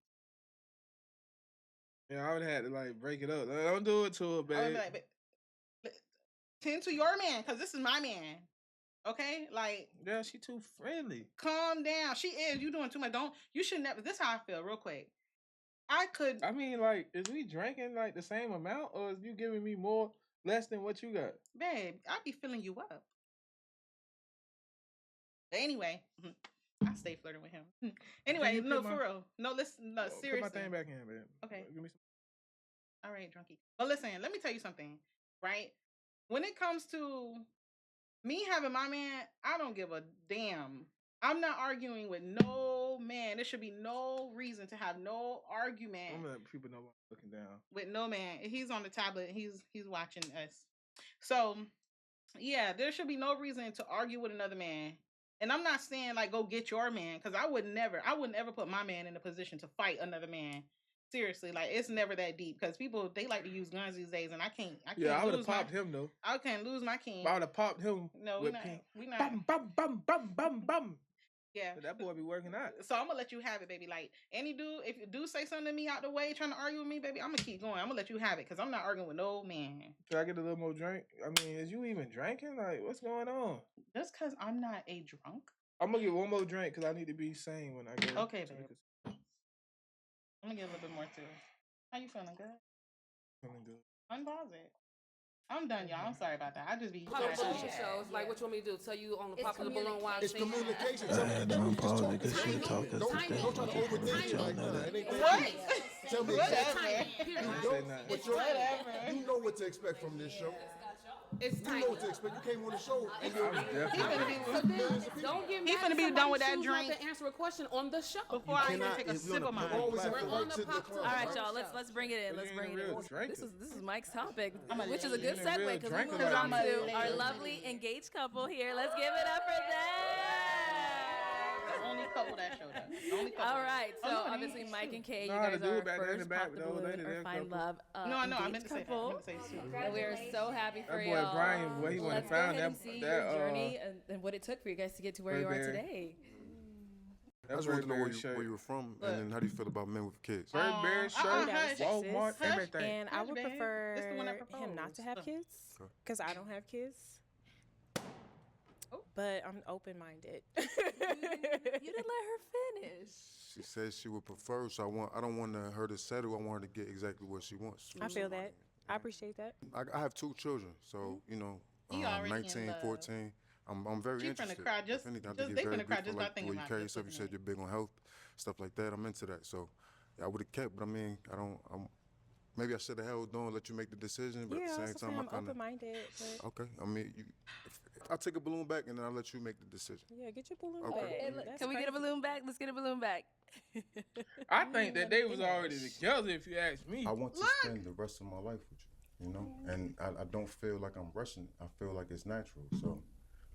Speaker 1: Yeah, I would have had to like break it up. Don't do it to her,
Speaker 3: I would
Speaker 1: babe.
Speaker 3: be like, tend to your man, because this is my man. Okay, like
Speaker 1: yeah, she too friendly.
Speaker 3: Calm down. She is. You doing too much. You should never. This is how I feel. Real quick.
Speaker 1: I mean, like, is we drinking like the same amount, or is you giving me more less than what you got?
Speaker 3: Babe, I be filling you up. But anyway, I stay flirting with him. Anyway, no, for real. No, listen, no, seriously.
Speaker 1: Put my thing back in, babe.
Speaker 3: Okay.
Speaker 1: Give me some.
Speaker 3: All right, drunkie. But listen, let me tell you something, right? When it comes to me having my man, I don't give a damn. I'm not arguing with no man. There should be no reason to have no argument.
Speaker 1: I'm gonna let people know I'm looking down.
Speaker 3: With no man. He's on the tablet. He's watching us. So, yeah, there should be no reason to argue with another man. And I'm not saying like go get your man, because I wouldn't ever put my man in a position to fight another man. Seriously, like it's never that deep, because people, they like to use guns these days, and I can't.
Speaker 1: Yeah, I would have popped him though.
Speaker 3: I can't lose my king.
Speaker 1: I would have popped him.
Speaker 3: No,
Speaker 1: with
Speaker 3: we not.
Speaker 1: Bum bum bum bum bum bum.
Speaker 3: Yeah,
Speaker 1: but that boy be working out.
Speaker 3: So I'm gonna let you have it, baby. Like any dude, if you do say something to me out the way, trying to argue with me, baby, I'm gonna keep going. I'm gonna let you have it, because I'm not arguing with no man.
Speaker 1: Can I get a little more drink? I mean, is you even drinking? Like, what's going on?
Speaker 3: Just because I'm not a drunk.
Speaker 1: I'm gonna get one more drink because I need to be sane when I go.
Speaker 3: Okay, baby. I'm gonna get a little bit more too. How you feeling? Good?
Speaker 1: Feeling good.
Speaker 3: Unpause it. I'm done, y'all. I'm sorry about that. I just be
Speaker 11: Pop the balloon shows. Like, what you want me to do? Tell you on the pop of the balloon while
Speaker 13: It's communication.
Speaker 20: Unpause it because she talking.
Speaker 13: Don't try to overthink it like that. It ain't that
Speaker 3: What?
Speaker 13: deep. Tell me exactly. You know what to expect from this show.
Speaker 11: It's
Speaker 13: you know what to expect. You came on the show. And
Speaker 11: don't get mad.
Speaker 3: He finna be done with that drink.
Speaker 11: To answer a question on the show
Speaker 3: before I even take a sip of mine.
Speaker 11: We're on the pop.
Speaker 7: All right, y'all. Let's bring it in. Let's bring it in. This is Mike's topic, which is a good segue because we moved on to our lovely engaged couple here. Let's give it up for them.
Speaker 3: The only couple that showed up.
Speaker 7: All right, so obviously Mike and Kay, you guys are first pop the balloon or find love.
Speaker 3: No, I meant to say
Speaker 7: couple. And we are so happy for
Speaker 1: that
Speaker 7: y'all.
Speaker 1: boy Brian, where he went and found that.
Speaker 7: See your journey and what it took for you guys to get to where you are today.
Speaker 13: I just want to know where you were from, and then how do you feel about men with kids?
Speaker 1: Burberry shirt, Walmart, everything.
Speaker 21: And I would prefer him not to have kids, because I don't have kids. But I'm open-minded.
Speaker 7: You didn't let her finish.
Speaker 13: She said she would prefer, so I don't want her to settle. I want her to get exactly what she wants.
Speaker 21: I feel that. I appreciate that.
Speaker 13: I have 2 children, so 19, 14. I'm very interested.
Speaker 3: Finna cry just, they finna cry just by thinking about
Speaker 13: you carry yourself. You said you're big on health, stuff like that. I'm into that. So I would have kept, but I mean, maybe I should have held on, let you make the decision. But at the same time,
Speaker 21: I'm open-minded.
Speaker 13: Okay. I mean, I'll take a balloon back and then I'll let you make the decision.
Speaker 21: Yeah, get your balloon back.
Speaker 7: Can we get a balloon back? Let's get a balloon back.
Speaker 1: I think that they was already together, if you ask me.
Speaker 13: I want to spend the rest of my life with you, and I don't feel like I'm rushing. I feel like it's natural. So,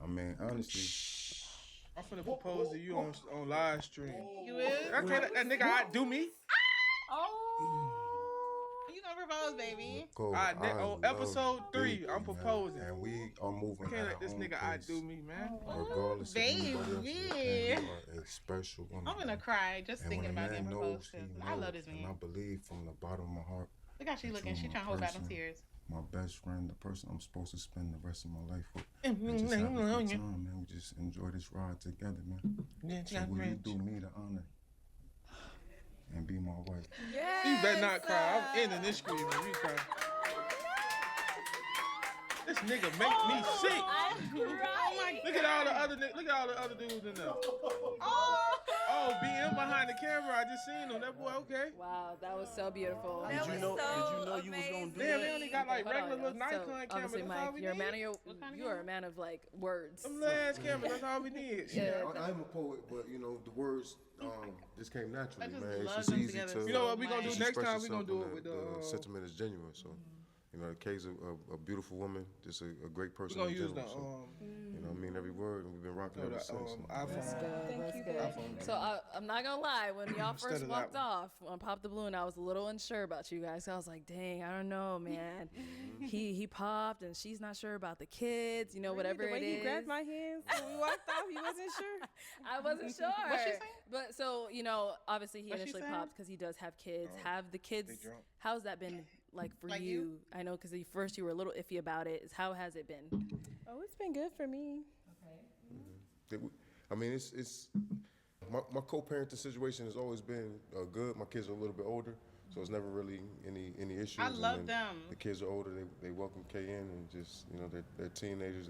Speaker 13: I mean, honestly.
Speaker 1: I'm finna propose to you on live stream.
Speaker 3: You is?
Speaker 1: Okay, that nigga outdo me.
Speaker 3: Oh. You gonna propose, baby?
Speaker 1: On episode 3, I'm proposing.
Speaker 13: And we are moving.
Speaker 1: Can't let this nigga outdo me, man.
Speaker 13: Regardless of anybody else, you are a special woman.
Speaker 3: I'm gonna cry just thinking about getting proposed to. I love this man.
Speaker 13: And I believe from the bottom of my heart.
Speaker 3: Look how she looking. She trying to hold back them tears.
Speaker 13: My best friend, the person I'm supposed to spend the rest of my life with. And just have a good time, man. We just enjoy this ride together, man. So will you do me the honor and be my wife?
Speaker 3: Yes,
Speaker 1: you better not cry. I'm ending this screaming. You cry. This nigga make me sick. Look at all the other dudes in there. Oh, BM behind the camera. I just seen him. That boy, okay.
Speaker 7: Wow, that was so beautiful.
Speaker 5: Did you know you was gonna do
Speaker 1: Damn,
Speaker 5: that?
Speaker 1: they only got like regular little Nikon cameras.
Speaker 7: Obviously, Mike, you're a man you are a man of like words.
Speaker 1: Them little ass cameras. That's all we need.
Speaker 13: Yeah, I'm a poet, but the words just came naturally, man. It's just easy to.
Speaker 1: You know what we gonna do next time? We gonna do it with
Speaker 13: the sentiment is genuine. So. Kay's a beautiful woman, just a great person.
Speaker 1: We're gonna
Speaker 13: in
Speaker 1: use
Speaker 13: general, every word, and we've been rocking ever since.
Speaker 7: That's good. So I'm not gonna lie, when y'all first walked off on Pop the Balloon, I was a little unsure about you guys. I was like, dang, I don't know, man. he popped, and she's not sure about the kids, whatever it is.
Speaker 21: The way he grabbed my hands when we walked off, he wasn't sure.
Speaker 7: I wasn't sure.
Speaker 3: What's she saying?
Speaker 7: But so, obviously he initially popped because he does have kids. Have the kids, how's that been like for you? I know because first you were a little iffy about it. How has it been?
Speaker 21: Oh, it's been good for me.
Speaker 2: I mean, it's my co-parenting situation has always been good. My kids are a little bit older, so it's never really any issues.
Speaker 3: I love
Speaker 2: and
Speaker 3: them.
Speaker 2: The kids are older. They welcome K in, and just they're teenagers.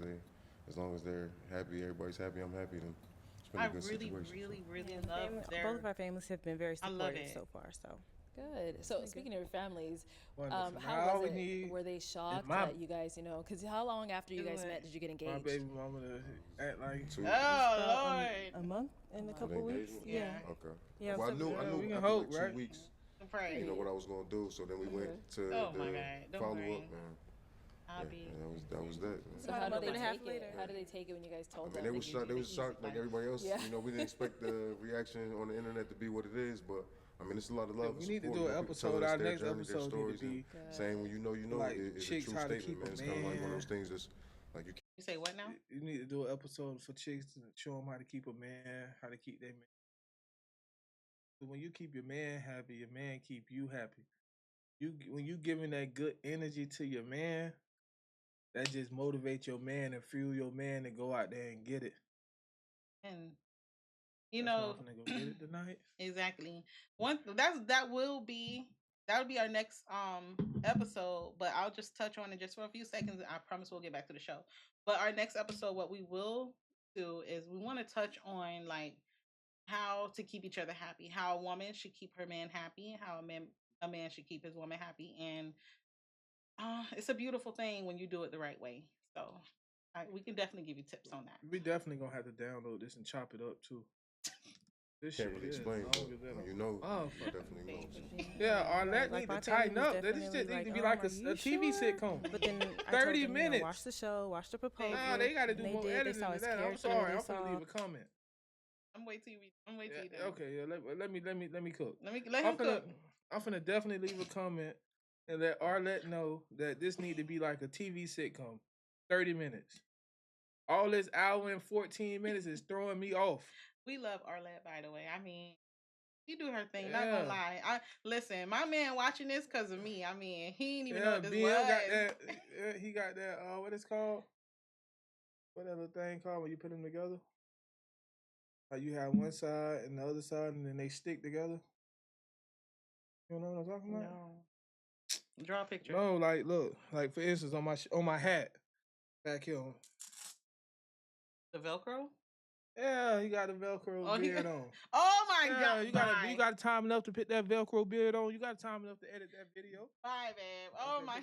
Speaker 2: As long as they're happy, everybody's happy. I'm happy. Then it's been a good situation.
Speaker 3: Really love their.
Speaker 21: Both of our families have been very supportive so far. So
Speaker 7: good. So speaking of your families,
Speaker 1: Wonderful.
Speaker 7: how was it? Were they shocked that you guys, because how long after you guys met did you get engaged?
Speaker 1: My baby mama to act like 2
Speaker 3: Lord.
Speaker 21: A month and a couple weeks. Yeah.
Speaker 2: Okay.
Speaker 21: Yeah.
Speaker 2: Well, I knew
Speaker 1: we can
Speaker 2: after
Speaker 1: hope,
Speaker 2: like 2
Speaker 1: right?
Speaker 2: weeks.
Speaker 3: Right.
Speaker 2: What I was gonna do. So then we went to the follow up, and that was that.
Speaker 7: So how did they take it? How did they take it when you guys told them?
Speaker 2: They was shocked like everybody else.
Speaker 7: Yeah.
Speaker 2: We didn't expect the reaction on the internet to be what it is, but I mean, it's a lot of love.
Speaker 1: We need to do an episode. Our next episode need to be
Speaker 2: saying when you know
Speaker 1: like
Speaker 2: it's a
Speaker 1: chicks
Speaker 2: true
Speaker 1: how to
Speaker 2: statement,
Speaker 1: keep
Speaker 2: man.
Speaker 1: a
Speaker 2: It's kind of like one of
Speaker 1: man.
Speaker 2: those things that's like you.
Speaker 3: You say what now?
Speaker 1: You need to do an episode for chicks to show them how to keep a man, how to keep their man. So when you keep your man happy, your man keep you happy. When you giving that good energy to your man, that just motivate your man and fuel your man to go out there and get it.
Speaker 3: And
Speaker 1: That's why I'm finna go get it tonight.
Speaker 3: Exactly. That will be our next episode, but I'll just touch on it just for a few seconds. I promise we'll get back to the show. But our next episode, what we will do is we want to touch on like how to keep each other happy, how a woman should keep her man happy, how a man should keep his woman happy, and it's a beautiful thing when you do it the right way. So we can definitely give you tips on that.
Speaker 1: We definitely gonna have to download this and chop it up too. This
Speaker 2: Can't
Speaker 1: shit
Speaker 2: really
Speaker 1: is
Speaker 2: explain, but
Speaker 1: longer than
Speaker 2: when
Speaker 1: a-
Speaker 2: you know,
Speaker 1: Oh,
Speaker 2: you definitely know.
Speaker 1: Yeah, on that
Speaker 21: Like,
Speaker 1: need
Speaker 21: my
Speaker 1: to tighten
Speaker 21: family was
Speaker 1: up. This shit
Speaker 21: definitely
Speaker 1: need to be
Speaker 21: like,
Speaker 1: like a TV sitcom.
Speaker 21: But then I
Speaker 1: 30
Speaker 21: told them,
Speaker 1: minutes.
Speaker 21: watch the show, watch the proposal.
Speaker 1: Nah, they got to do
Speaker 21: They
Speaker 1: more
Speaker 21: did, they
Speaker 1: editing
Speaker 21: saw
Speaker 1: than
Speaker 21: his
Speaker 1: that. I'm
Speaker 21: character,
Speaker 1: sorry.
Speaker 21: they
Speaker 1: I'm gonna
Speaker 21: saw-
Speaker 1: leave a comment.
Speaker 3: I'm wait till you
Speaker 1: Yeah, okay, let me cook.
Speaker 3: Let him cook.
Speaker 1: I'm finna definitely leave a comment and let Arlette know that this need to be like a TV sitcom. 30 minutes. All this hour and 14 minutes is throwing me off.
Speaker 3: We love Arlette, by the way. I mean, she do her thing. Not gonna lie. Listen, my man watching this because of me. I mean, he ain't even know what this
Speaker 1: BM
Speaker 3: was.
Speaker 1: got that. He got that. What it's called? What that little thing called when you put them together? Like you have one side and the other side, and then they stick together. You know what I'm talking about?
Speaker 3: No. Draw a picture.
Speaker 1: No, like look, like for instance, on my hat back here.
Speaker 3: The Velcro.
Speaker 1: Yeah, he got a Velcro beard on.
Speaker 3: Oh my God!
Speaker 1: You got time enough to put that Velcro beard on. You got time enough to edit that video.
Speaker 3: Bye, babe. Oh my.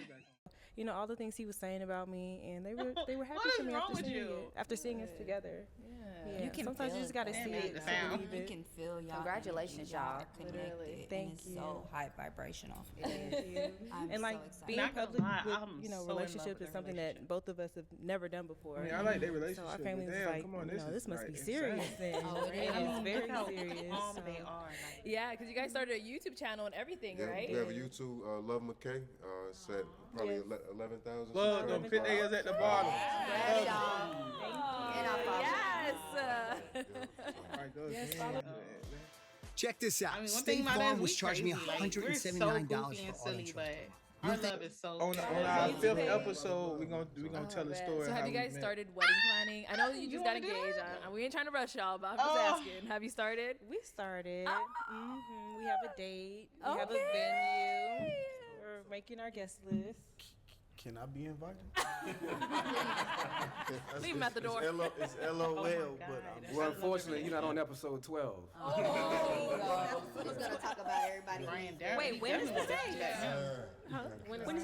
Speaker 21: All the things he was saying about me, and they were happy
Speaker 3: What
Speaker 21: for
Speaker 3: is
Speaker 21: me
Speaker 3: wrong
Speaker 21: after
Speaker 3: with
Speaker 21: seeing
Speaker 3: you?
Speaker 21: it. After seeing us together. Yeah.
Speaker 15: You can
Speaker 21: Sometimes you
Speaker 15: feel
Speaker 21: just gotta
Speaker 15: it.
Speaker 21: see it to believe
Speaker 15: You
Speaker 21: it.
Speaker 15: can feel y'all.
Speaker 10: Congratulations, y'all.
Speaker 15: Connected.
Speaker 21: Thank
Speaker 15: and it's
Speaker 21: you.
Speaker 15: so high vibrational.
Speaker 21: Thank you.
Speaker 15: I'm
Speaker 21: And like
Speaker 15: so excited.
Speaker 21: being
Speaker 3: Not gonna
Speaker 21: public
Speaker 3: lie,
Speaker 21: with
Speaker 3: I'm so in love
Speaker 21: relationships
Speaker 3: with
Speaker 21: is
Speaker 3: their
Speaker 21: something that both of us have never done before.
Speaker 1: I mean, I like their
Speaker 21: So
Speaker 1: relationship.
Speaker 21: our
Speaker 1: but
Speaker 21: family was
Speaker 1: damn,
Speaker 21: like,
Speaker 1: come on,
Speaker 21: this must
Speaker 1: like
Speaker 21: be
Speaker 1: insane.
Speaker 21: serious then.
Speaker 15: Oh, it is.
Speaker 21: And it's very
Speaker 3: Look how
Speaker 21: serious.
Speaker 3: calm
Speaker 21: so.
Speaker 3: they are. Like,
Speaker 7: Yeah, because you guys started a YouTube channel and everything,
Speaker 2: Yeah,
Speaker 7: right?
Speaker 2: we have a YouTube, Love McKay. It's at probably 11,000.
Speaker 1: Love them pit niggas at the bottom.
Speaker 10: Yes, y'all. And our father.
Speaker 7: Yes.
Speaker 22: Check this out.
Speaker 3: I mean, one
Speaker 22: State
Speaker 3: thing about
Speaker 22: Farm
Speaker 3: us,
Speaker 22: was
Speaker 3: we
Speaker 22: charging me
Speaker 3: crazy. Like, we're so
Speaker 22: $179
Speaker 3: goofy
Speaker 22: for
Speaker 3: and
Speaker 22: auto
Speaker 3: silly,
Speaker 22: insurance.
Speaker 3: but our love is so.
Speaker 1: On our 5th episode, we're gonna tell the story.
Speaker 7: So
Speaker 1: how
Speaker 7: have you
Speaker 1: we
Speaker 7: guys
Speaker 1: met.
Speaker 7: started wedding planning? I know that you just got
Speaker 3: wanna do
Speaker 7: engaged.
Speaker 3: that?
Speaker 7: We ain't trying to rush y'all, but I'm just asking. Have you started?
Speaker 21: We started. We have a date. We have a
Speaker 7: Okay.
Speaker 21: venue. We're making our guest list.
Speaker 5: Can I be invited?
Speaker 7: Leave him at the door.
Speaker 5: It's LOL, but
Speaker 6: Well, unfortunately, you're not on episode 12.
Speaker 10: Who's gonna talk about everybody?
Speaker 9: Wait, when is the date?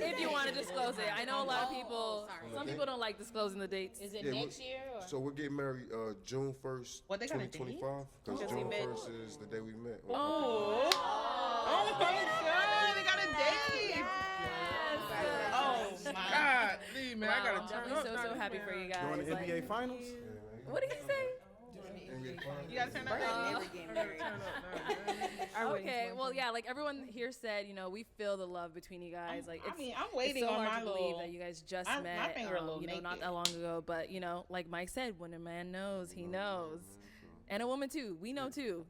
Speaker 7: If you want to disclose it. I know a lot of people, some people don't like disclosing the dates.
Speaker 16: Is it
Speaker 2: Yeah,
Speaker 16: next year? Or?
Speaker 2: So we're getting married June 1st,
Speaker 3: What, they got a date?
Speaker 2: 2025. Because
Speaker 21: Because we
Speaker 2: June
Speaker 21: met.
Speaker 2: 1st is the day we met.
Speaker 3: Oh my God! They got a date. Oh my
Speaker 1: God, Lee, man, I gotta
Speaker 7: I'm
Speaker 1: turn
Speaker 7: definitely
Speaker 1: up.
Speaker 7: so happy for you guys.
Speaker 5: during the
Speaker 7: Like,
Speaker 5: NBA Finals.
Speaker 7: what did he say?
Speaker 3: You gotta turn up.
Speaker 7: Okay, well, yeah, like everyone here said, we feel the love between you guys. Like,
Speaker 3: I
Speaker 7: it's,
Speaker 3: mean, I'm waiting
Speaker 7: it's so
Speaker 3: on
Speaker 7: hard
Speaker 3: my
Speaker 7: to believe
Speaker 3: little.
Speaker 7: that you guys just
Speaker 3: my
Speaker 7: met.
Speaker 3: finger a little
Speaker 7: not
Speaker 3: naked.
Speaker 7: that long ago, but like Mike said, when a man knows, he knows, and a woman too. We know too.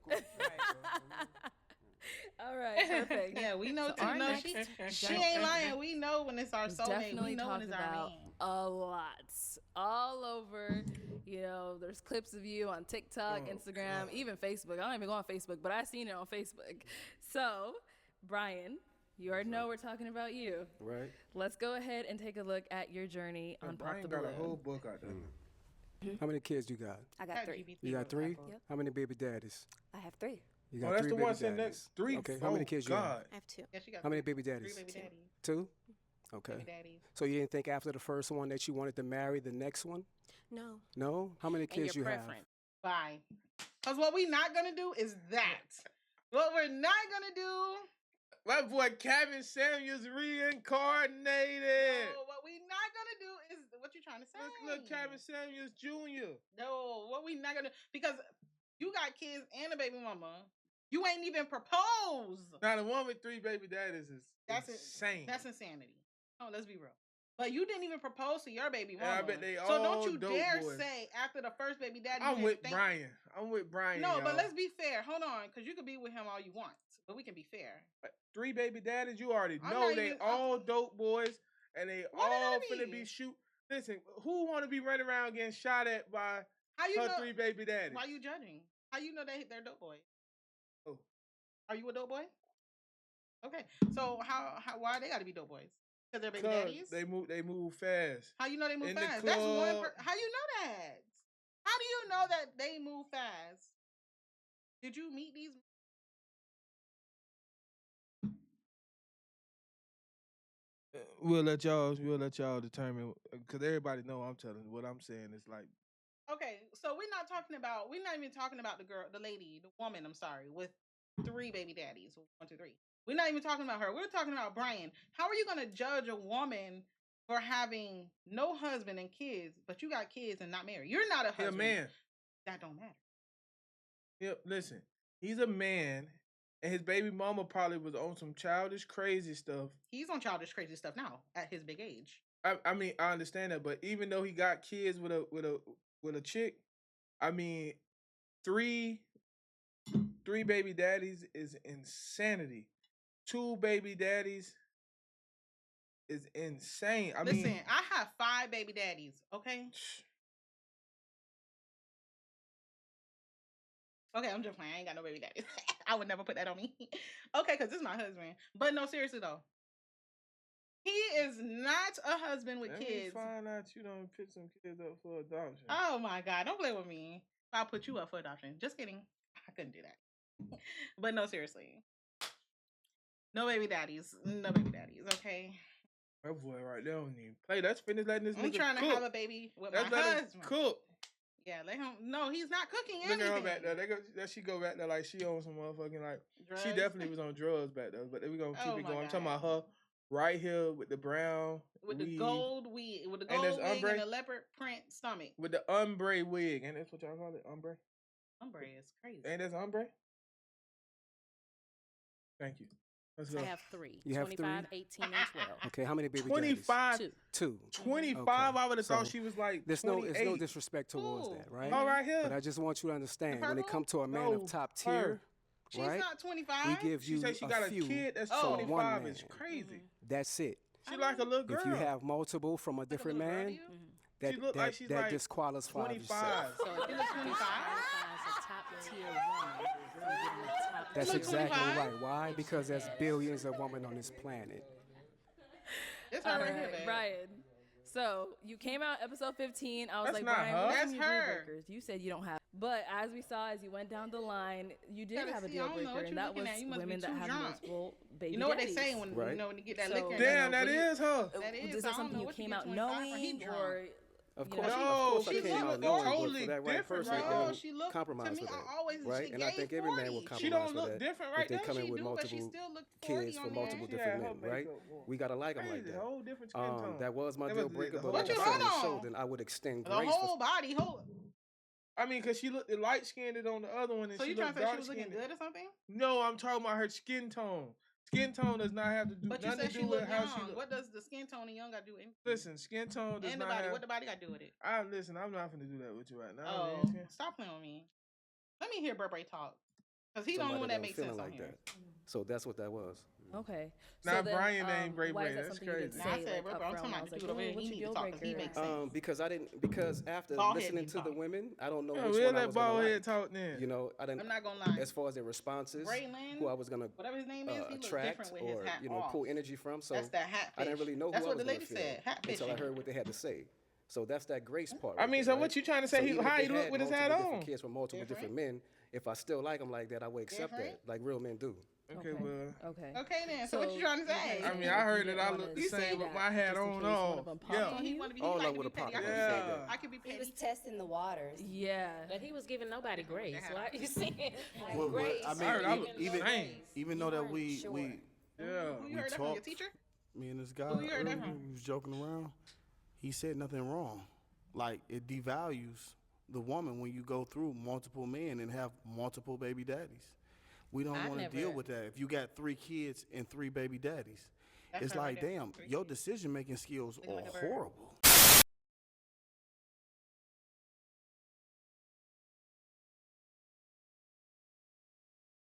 Speaker 7: All right, perfect.
Speaker 3: Yeah, we know
Speaker 7: So
Speaker 3: too.
Speaker 7: our
Speaker 3: No,
Speaker 7: next
Speaker 3: she ain't lying. We know when it's our soulmate.
Speaker 7: definitely
Speaker 3: We know when
Speaker 7: talked
Speaker 3: it's our
Speaker 7: about
Speaker 3: man.
Speaker 7: a lot, all over. You know, there's clips of you on TikTok, Instagram, even Facebook. I don't even go on Facebook, but I seen it on Facebook. So, Brian, you already know we're talking about you.
Speaker 6: Right.
Speaker 7: Let's go ahead and take a look at your journey on Pop the
Speaker 1: Brian got
Speaker 7: Balloon.
Speaker 1: a whole book out there.
Speaker 6: How many kids you got?
Speaker 15: I got 3.
Speaker 6: You got 3?
Speaker 15: Yep.
Speaker 6: How many baby daddies?
Speaker 15: I have 3.
Speaker 6: You got
Speaker 1: Oh, that's
Speaker 6: 3
Speaker 1: the
Speaker 6: baby
Speaker 1: one sitting
Speaker 6: daddies.
Speaker 1: next. 3.
Speaker 6: Okay. How many kids you have?
Speaker 15: I have 2.
Speaker 3: Yeah, she got
Speaker 6: How many
Speaker 3: 3
Speaker 6: baby daddies?
Speaker 3: baby daddies.
Speaker 6: 2? Okay.
Speaker 3: Baby daddies.
Speaker 6: So you didn't think after the first one that you wanted to marry the next one?
Speaker 15: No.
Speaker 6: No? How many kids you have?
Speaker 3: Bye. Because what we not gonna do is that. What we're not gonna do.
Speaker 1: My boy Kevin Samuels reincarnated.
Speaker 3: No, what we not gonna do is what you trying to say.
Speaker 1: Look, Kevin Samuels Jr.
Speaker 3: No, what we not gonna do, because you got kids and a baby mama. You ain't even proposed.
Speaker 1: Now the one with 3 baby daddies is insane.
Speaker 3: That's insanity. Oh, let's be real. But you didn't even propose to your baby mama.
Speaker 1: Yeah, I bet they
Speaker 3: so
Speaker 1: all
Speaker 3: don't you
Speaker 1: dope
Speaker 3: dare
Speaker 1: boys.
Speaker 3: say after the first baby daddy.
Speaker 1: I'm with Brian. I'm with Brian.
Speaker 3: No, but
Speaker 1: y'all.
Speaker 3: let's be fair. Hold on, because you can be with him all you want, but we can be fair.
Speaker 1: 3 baby daddies, you already
Speaker 3: I'm
Speaker 1: know
Speaker 3: not
Speaker 1: they
Speaker 3: even-
Speaker 1: all dope boys, and they
Speaker 3: What did
Speaker 1: all
Speaker 3: I
Speaker 1: finna
Speaker 3: be?
Speaker 1: be shoot. Listen, who want to be running around getting shot at by
Speaker 3: How you
Speaker 1: her
Speaker 3: know?
Speaker 1: 3 baby daddies?
Speaker 3: Why you judging? How you know they're dope boys?
Speaker 1: Oh.
Speaker 3: Are you a dope boy? Okay, so why they got to be dope boys? Because they're baby
Speaker 1: 'Cause
Speaker 3: daddies.
Speaker 1: they move fast.
Speaker 3: How you know they move
Speaker 1: In the
Speaker 3: fast? That's one.
Speaker 1: club.
Speaker 3: How you know that? How do you know that they move fast? Did you meet these?
Speaker 1: We'll let y'all determine, because everybody know I'm telling you. What I'm saying is like,
Speaker 3: Okay, so we're not even talking about the girl, the lady, the woman. I'm sorry, with 3 baby daddies. 1, 2, 3. We're not even talking about her. We're talking about Brian. How are you gonna judge a woman for having no husband and kids, but you got kids and not married? You're not a
Speaker 1: he a
Speaker 3: husband.
Speaker 1: man.
Speaker 3: That don't matter.
Speaker 1: Yep, listen, he's a man, and his baby mama probably was on some childish, crazy stuff.
Speaker 3: He's on childish, crazy stuff now at his big age.
Speaker 1: I mean, I understand that, but even though he got kids with a chick, I mean, 3 baby daddies is insanity. 2 baby daddies is insane. I
Speaker 3: Listen,
Speaker 1: mean,
Speaker 3: I have 5 baby daddies. Okay. Okay, I'm just playing. I ain't got no baby daddies. I would never put that on me. Okay, because this is my husband. But no, seriously though. He is not a husband with
Speaker 1: let
Speaker 3: kids.
Speaker 1: me find out you don't pick some kids up for adoption.
Speaker 3: Oh my God, don't play with me. I'll put you up for adoption. Just kidding. I couldn't do that. But no, seriously. No baby daddies. No baby daddies, okay?
Speaker 1: That boy right there don't even play. Let's finish letting this
Speaker 3: I'm
Speaker 1: nigga
Speaker 3: trying
Speaker 1: cook.
Speaker 3: to have a baby with
Speaker 1: Let's
Speaker 3: my
Speaker 1: let him
Speaker 3: husband.
Speaker 1: cook.
Speaker 3: Yeah, let him. No, he's not cooking
Speaker 1: Look
Speaker 3: anything.
Speaker 1: at her back there. She go back there like she on some motherfucking like.
Speaker 3: Drugs?
Speaker 1: She definitely was on drugs back there, but we gonna keep
Speaker 3: Oh
Speaker 1: it
Speaker 3: my
Speaker 1: going. I'm talking
Speaker 3: God.
Speaker 1: about her right here with the brown
Speaker 3: With
Speaker 1: weave,
Speaker 3: the gold wig, with the
Speaker 1: And
Speaker 3: gold
Speaker 1: there's
Speaker 3: wig
Speaker 1: ombre?
Speaker 3: and the leopard print stomach.
Speaker 1: with the ombre wig, and that's what y'all call it, ombre.
Speaker 3: Ombre is crazy.
Speaker 1: Ain't that ombre? Thank you. Let's go.
Speaker 16: I have 3.
Speaker 6: You have
Speaker 16: 25,
Speaker 6: 3?
Speaker 16: 18, and 12.
Speaker 6: Okay, how many baby
Speaker 1: 25.
Speaker 6: daddies?
Speaker 16: 2.
Speaker 6: 2.
Speaker 1: 25.
Speaker 6: Okay.
Speaker 1: I would have thought
Speaker 6: So,
Speaker 1: she was like
Speaker 6: There's
Speaker 1: 28.
Speaker 6: no disrespect towards that, right?
Speaker 1: Oh, right here.
Speaker 6: But I just want you to understand, when it
Speaker 3: purple?
Speaker 6: comes to a man
Speaker 1: No,
Speaker 6: of top
Speaker 1: her.
Speaker 6: tier,
Speaker 3: She's
Speaker 6: right?
Speaker 3: not 25.
Speaker 6: We give
Speaker 1: She
Speaker 6: you
Speaker 1: said she got a
Speaker 6: few
Speaker 1: kid that's
Speaker 6: for one
Speaker 1: 25.
Speaker 6: man.
Speaker 1: It's crazy.
Speaker 6: That's it.
Speaker 1: She like a little girl.
Speaker 6: If you have multiple from a different man, that
Speaker 1: She look
Speaker 6: that,
Speaker 1: like she's
Speaker 6: that
Speaker 1: like
Speaker 6: disqualifies
Speaker 1: 25.
Speaker 6: yourself.
Speaker 16: So if you look 25 as a top tier woman, from getting a top
Speaker 6: That's
Speaker 16: tier
Speaker 6: exactly
Speaker 3: 25?
Speaker 6: right. Why? Because there's billions of women on this planet.
Speaker 3: It's her
Speaker 7: All
Speaker 3: right here,
Speaker 7: right,
Speaker 3: babe.
Speaker 7: Brian. So you came out episode 15. I was
Speaker 1: That's
Speaker 7: like,
Speaker 1: not
Speaker 7: Brian,
Speaker 1: her.
Speaker 7: what are
Speaker 3: That's
Speaker 7: some of your deal
Speaker 3: her.
Speaker 7: breakers? You said you don't have. But as we saw, as you went down the line, you did
Speaker 3: Gotta
Speaker 7: have a
Speaker 3: see,
Speaker 7: deal
Speaker 3: I don't know
Speaker 7: breaker,
Speaker 3: what
Speaker 7: and
Speaker 3: you
Speaker 7: that
Speaker 3: looking
Speaker 7: was
Speaker 3: at. You must be
Speaker 7: women that
Speaker 3: too
Speaker 7: have
Speaker 3: drunk.
Speaker 7: multiple baby
Speaker 3: You know what they
Speaker 7: daddies.
Speaker 3: say when
Speaker 6: Right.
Speaker 3: you know when you get that
Speaker 7: So-
Speaker 3: liquor.
Speaker 1: Damn, that
Speaker 7: Were you-
Speaker 1: is her.
Speaker 3: That is.
Speaker 7: Is
Speaker 3: I
Speaker 7: that
Speaker 3: don't
Speaker 7: something
Speaker 3: know
Speaker 7: you
Speaker 3: what
Speaker 7: came
Speaker 3: get
Speaker 7: out
Speaker 3: 25 from. He
Speaker 7: knowing,
Speaker 3: drunk.
Speaker 7: or
Speaker 6: Of
Speaker 7: you
Speaker 6: course,
Speaker 7: know,
Speaker 1: No,
Speaker 6: of course I
Speaker 1: she
Speaker 6: came
Speaker 1: look
Speaker 6: out knowing, but
Speaker 1: totally
Speaker 6: for that right
Speaker 1: different
Speaker 6: person,
Speaker 1: right
Speaker 6: they
Speaker 1: now.
Speaker 6: don't
Speaker 3: She look
Speaker 6: compromise
Speaker 3: to me.
Speaker 6: with that,
Speaker 3: I always
Speaker 6: right?
Speaker 3: she
Speaker 6: And I
Speaker 3: gave
Speaker 6: think every man
Speaker 3: 40.
Speaker 6: will
Speaker 1: She
Speaker 6: compromise
Speaker 1: don't
Speaker 6: with
Speaker 1: look
Speaker 6: that
Speaker 1: different
Speaker 6: if
Speaker 1: right
Speaker 6: they
Speaker 1: now.
Speaker 6: come in
Speaker 3: She
Speaker 6: with
Speaker 3: do, but she
Speaker 6: multiple
Speaker 3: still look 40
Speaker 6: kids
Speaker 3: on
Speaker 6: from
Speaker 3: there.
Speaker 6: multiple
Speaker 1: She
Speaker 6: different
Speaker 1: had her
Speaker 6: men, right?
Speaker 1: makeup on.
Speaker 6: We gotta like them like
Speaker 1: Crazy,
Speaker 6: that.
Speaker 1: whole different skin tone.
Speaker 6: That was my
Speaker 1: That
Speaker 6: deal
Speaker 1: was the
Speaker 6: breaker, but
Speaker 1: whole-
Speaker 6: like I
Speaker 3: What you
Speaker 6: said on the
Speaker 3: hold
Speaker 6: show,
Speaker 3: on?
Speaker 6: then I would extend
Speaker 3: The
Speaker 6: grace for
Speaker 3: whole body, whole.
Speaker 1: I mean, cause she looked light skinned on the other one, and
Speaker 3: So
Speaker 1: she
Speaker 3: you trying
Speaker 1: looked
Speaker 3: to say she
Speaker 1: dark
Speaker 3: was looking
Speaker 1: skinned.
Speaker 3: good or something?
Speaker 1: No, I'm talking about her skin tone. Skin tone does not have to do
Speaker 3: But you
Speaker 1: nothing
Speaker 3: said
Speaker 1: to
Speaker 3: she
Speaker 1: do with
Speaker 3: looked
Speaker 1: how
Speaker 3: young.
Speaker 1: she looks.
Speaker 3: What does the skin tone and young got to do with anything?
Speaker 1: Listen, skin tone does
Speaker 3: And the
Speaker 1: not
Speaker 3: body.
Speaker 1: have.
Speaker 3: What the body got to do with it?
Speaker 1: Listen. I'm not gonna do that with you right now.
Speaker 3: Oh,
Speaker 1: man.
Speaker 3: stop playing with me. Let me hear Burberry talk. Because he's the only one that makes sense
Speaker 6: feeling
Speaker 3: on
Speaker 6: like
Speaker 3: here.
Speaker 6: that. So that's what that was.
Speaker 7: Okay.
Speaker 1: Now Brian ain't Bray
Speaker 7: why
Speaker 1: Bray.
Speaker 7: is that
Speaker 1: That's
Speaker 7: something you
Speaker 1: crazy.
Speaker 7: didn't
Speaker 3: Nah, I
Speaker 7: say,
Speaker 3: said,
Speaker 7: like,
Speaker 3: bro, I'm
Speaker 7: upfront?
Speaker 3: talking
Speaker 7: I
Speaker 3: about
Speaker 7: was
Speaker 3: the
Speaker 7: like,
Speaker 3: dude over here.
Speaker 7: what's
Speaker 3: He
Speaker 7: your
Speaker 3: need to
Speaker 7: deal
Speaker 3: talk because he
Speaker 7: breaker?
Speaker 3: makes sense.
Speaker 6: Because after
Speaker 3: Bald head
Speaker 6: listening
Speaker 3: need
Speaker 6: to
Speaker 3: to
Speaker 6: the
Speaker 3: talk.
Speaker 6: women, I don't know
Speaker 1: Yeah,
Speaker 6: which
Speaker 1: we
Speaker 6: one
Speaker 1: let
Speaker 6: I
Speaker 1: that
Speaker 6: was gonna
Speaker 1: bald head
Speaker 6: like.
Speaker 1: talk then.
Speaker 6: You know, I didn't.
Speaker 3: I'm not gonna lie.
Speaker 6: As far as their responses,
Speaker 3: Braylon,
Speaker 6: who I was gonna
Speaker 3: whatever his name is, he looks
Speaker 6: attract
Speaker 3: different with his
Speaker 6: or
Speaker 3: hat
Speaker 6: pull
Speaker 3: off.
Speaker 6: energy from. So
Speaker 3: That's that hat
Speaker 6: I didn't
Speaker 3: fish.
Speaker 6: really know
Speaker 3: That's
Speaker 6: who I
Speaker 3: what
Speaker 6: was
Speaker 3: the
Speaker 6: gonna
Speaker 3: lady
Speaker 6: feel
Speaker 3: said, hat
Speaker 6: until I
Speaker 3: fishing.
Speaker 6: heard what they had to say. So that's that grace part.
Speaker 1: I
Speaker 6: right
Speaker 1: mean,
Speaker 6: there,
Speaker 1: so what
Speaker 6: right?
Speaker 1: you trying to say?
Speaker 6: So even
Speaker 1: How
Speaker 6: if
Speaker 1: he
Speaker 6: they
Speaker 1: look
Speaker 6: had
Speaker 1: with his
Speaker 6: multiple
Speaker 1: hat
Speaker 6: different
Speaker 1: on?
Speaker 6: kids from multiple different men, if I still like them like that, I would accept that, like real men do.
Speaker 1: Okay, well.
Speaker 7: Okay.
Speaker 3: Okay then. So what you trying to say?
Speaker 1: I mean, I heard that I look the same with my hat on off. Yeah.
Speaker 3: He want to be.
Speaker 6: All
Speaker 3: He
Speaker 6: I
Speaker 3: like to
Speaker 6: would
Speaker 3: be
Speaker 6: have
Speaker 3: petty.
Speaker 6: popped
Speaker 1: Yeah.
Speaker 3: I could be petty.
Speaker 15: He was testing the waters.
Speaker 7: Yeah.
Speaker 16: But he was giving nobody grace. Why are you saying
Speaker 5: Well,
Speaker 16: grace?
Speaker 5: I
Speaker 1: heard I
Speaker 5: mean,
Speaker 1: look
Speaker 5: even
Speaker 1: same.
Speaker 5: even though that we
Speaker 1: Yeah.
Speaker 3: Who you
Speaker 5: we
Speaker 3: heard that from? Your
Speaker 5: talked,
Speaker 3: teacher?
Speaker 5: me and this guy
Speaker 3: Who you heard that
Speaker 5: earlier,
Speaker 3: from?
Speaker 5: we was joking around. He said nothing wrong. Like it devalues the woman when you go through multiple men and have multiple baby daddies. We don't want to deal with that. If you got 3 kids and 3 baby daddies, it's like, damn, your decision making skills are horrible.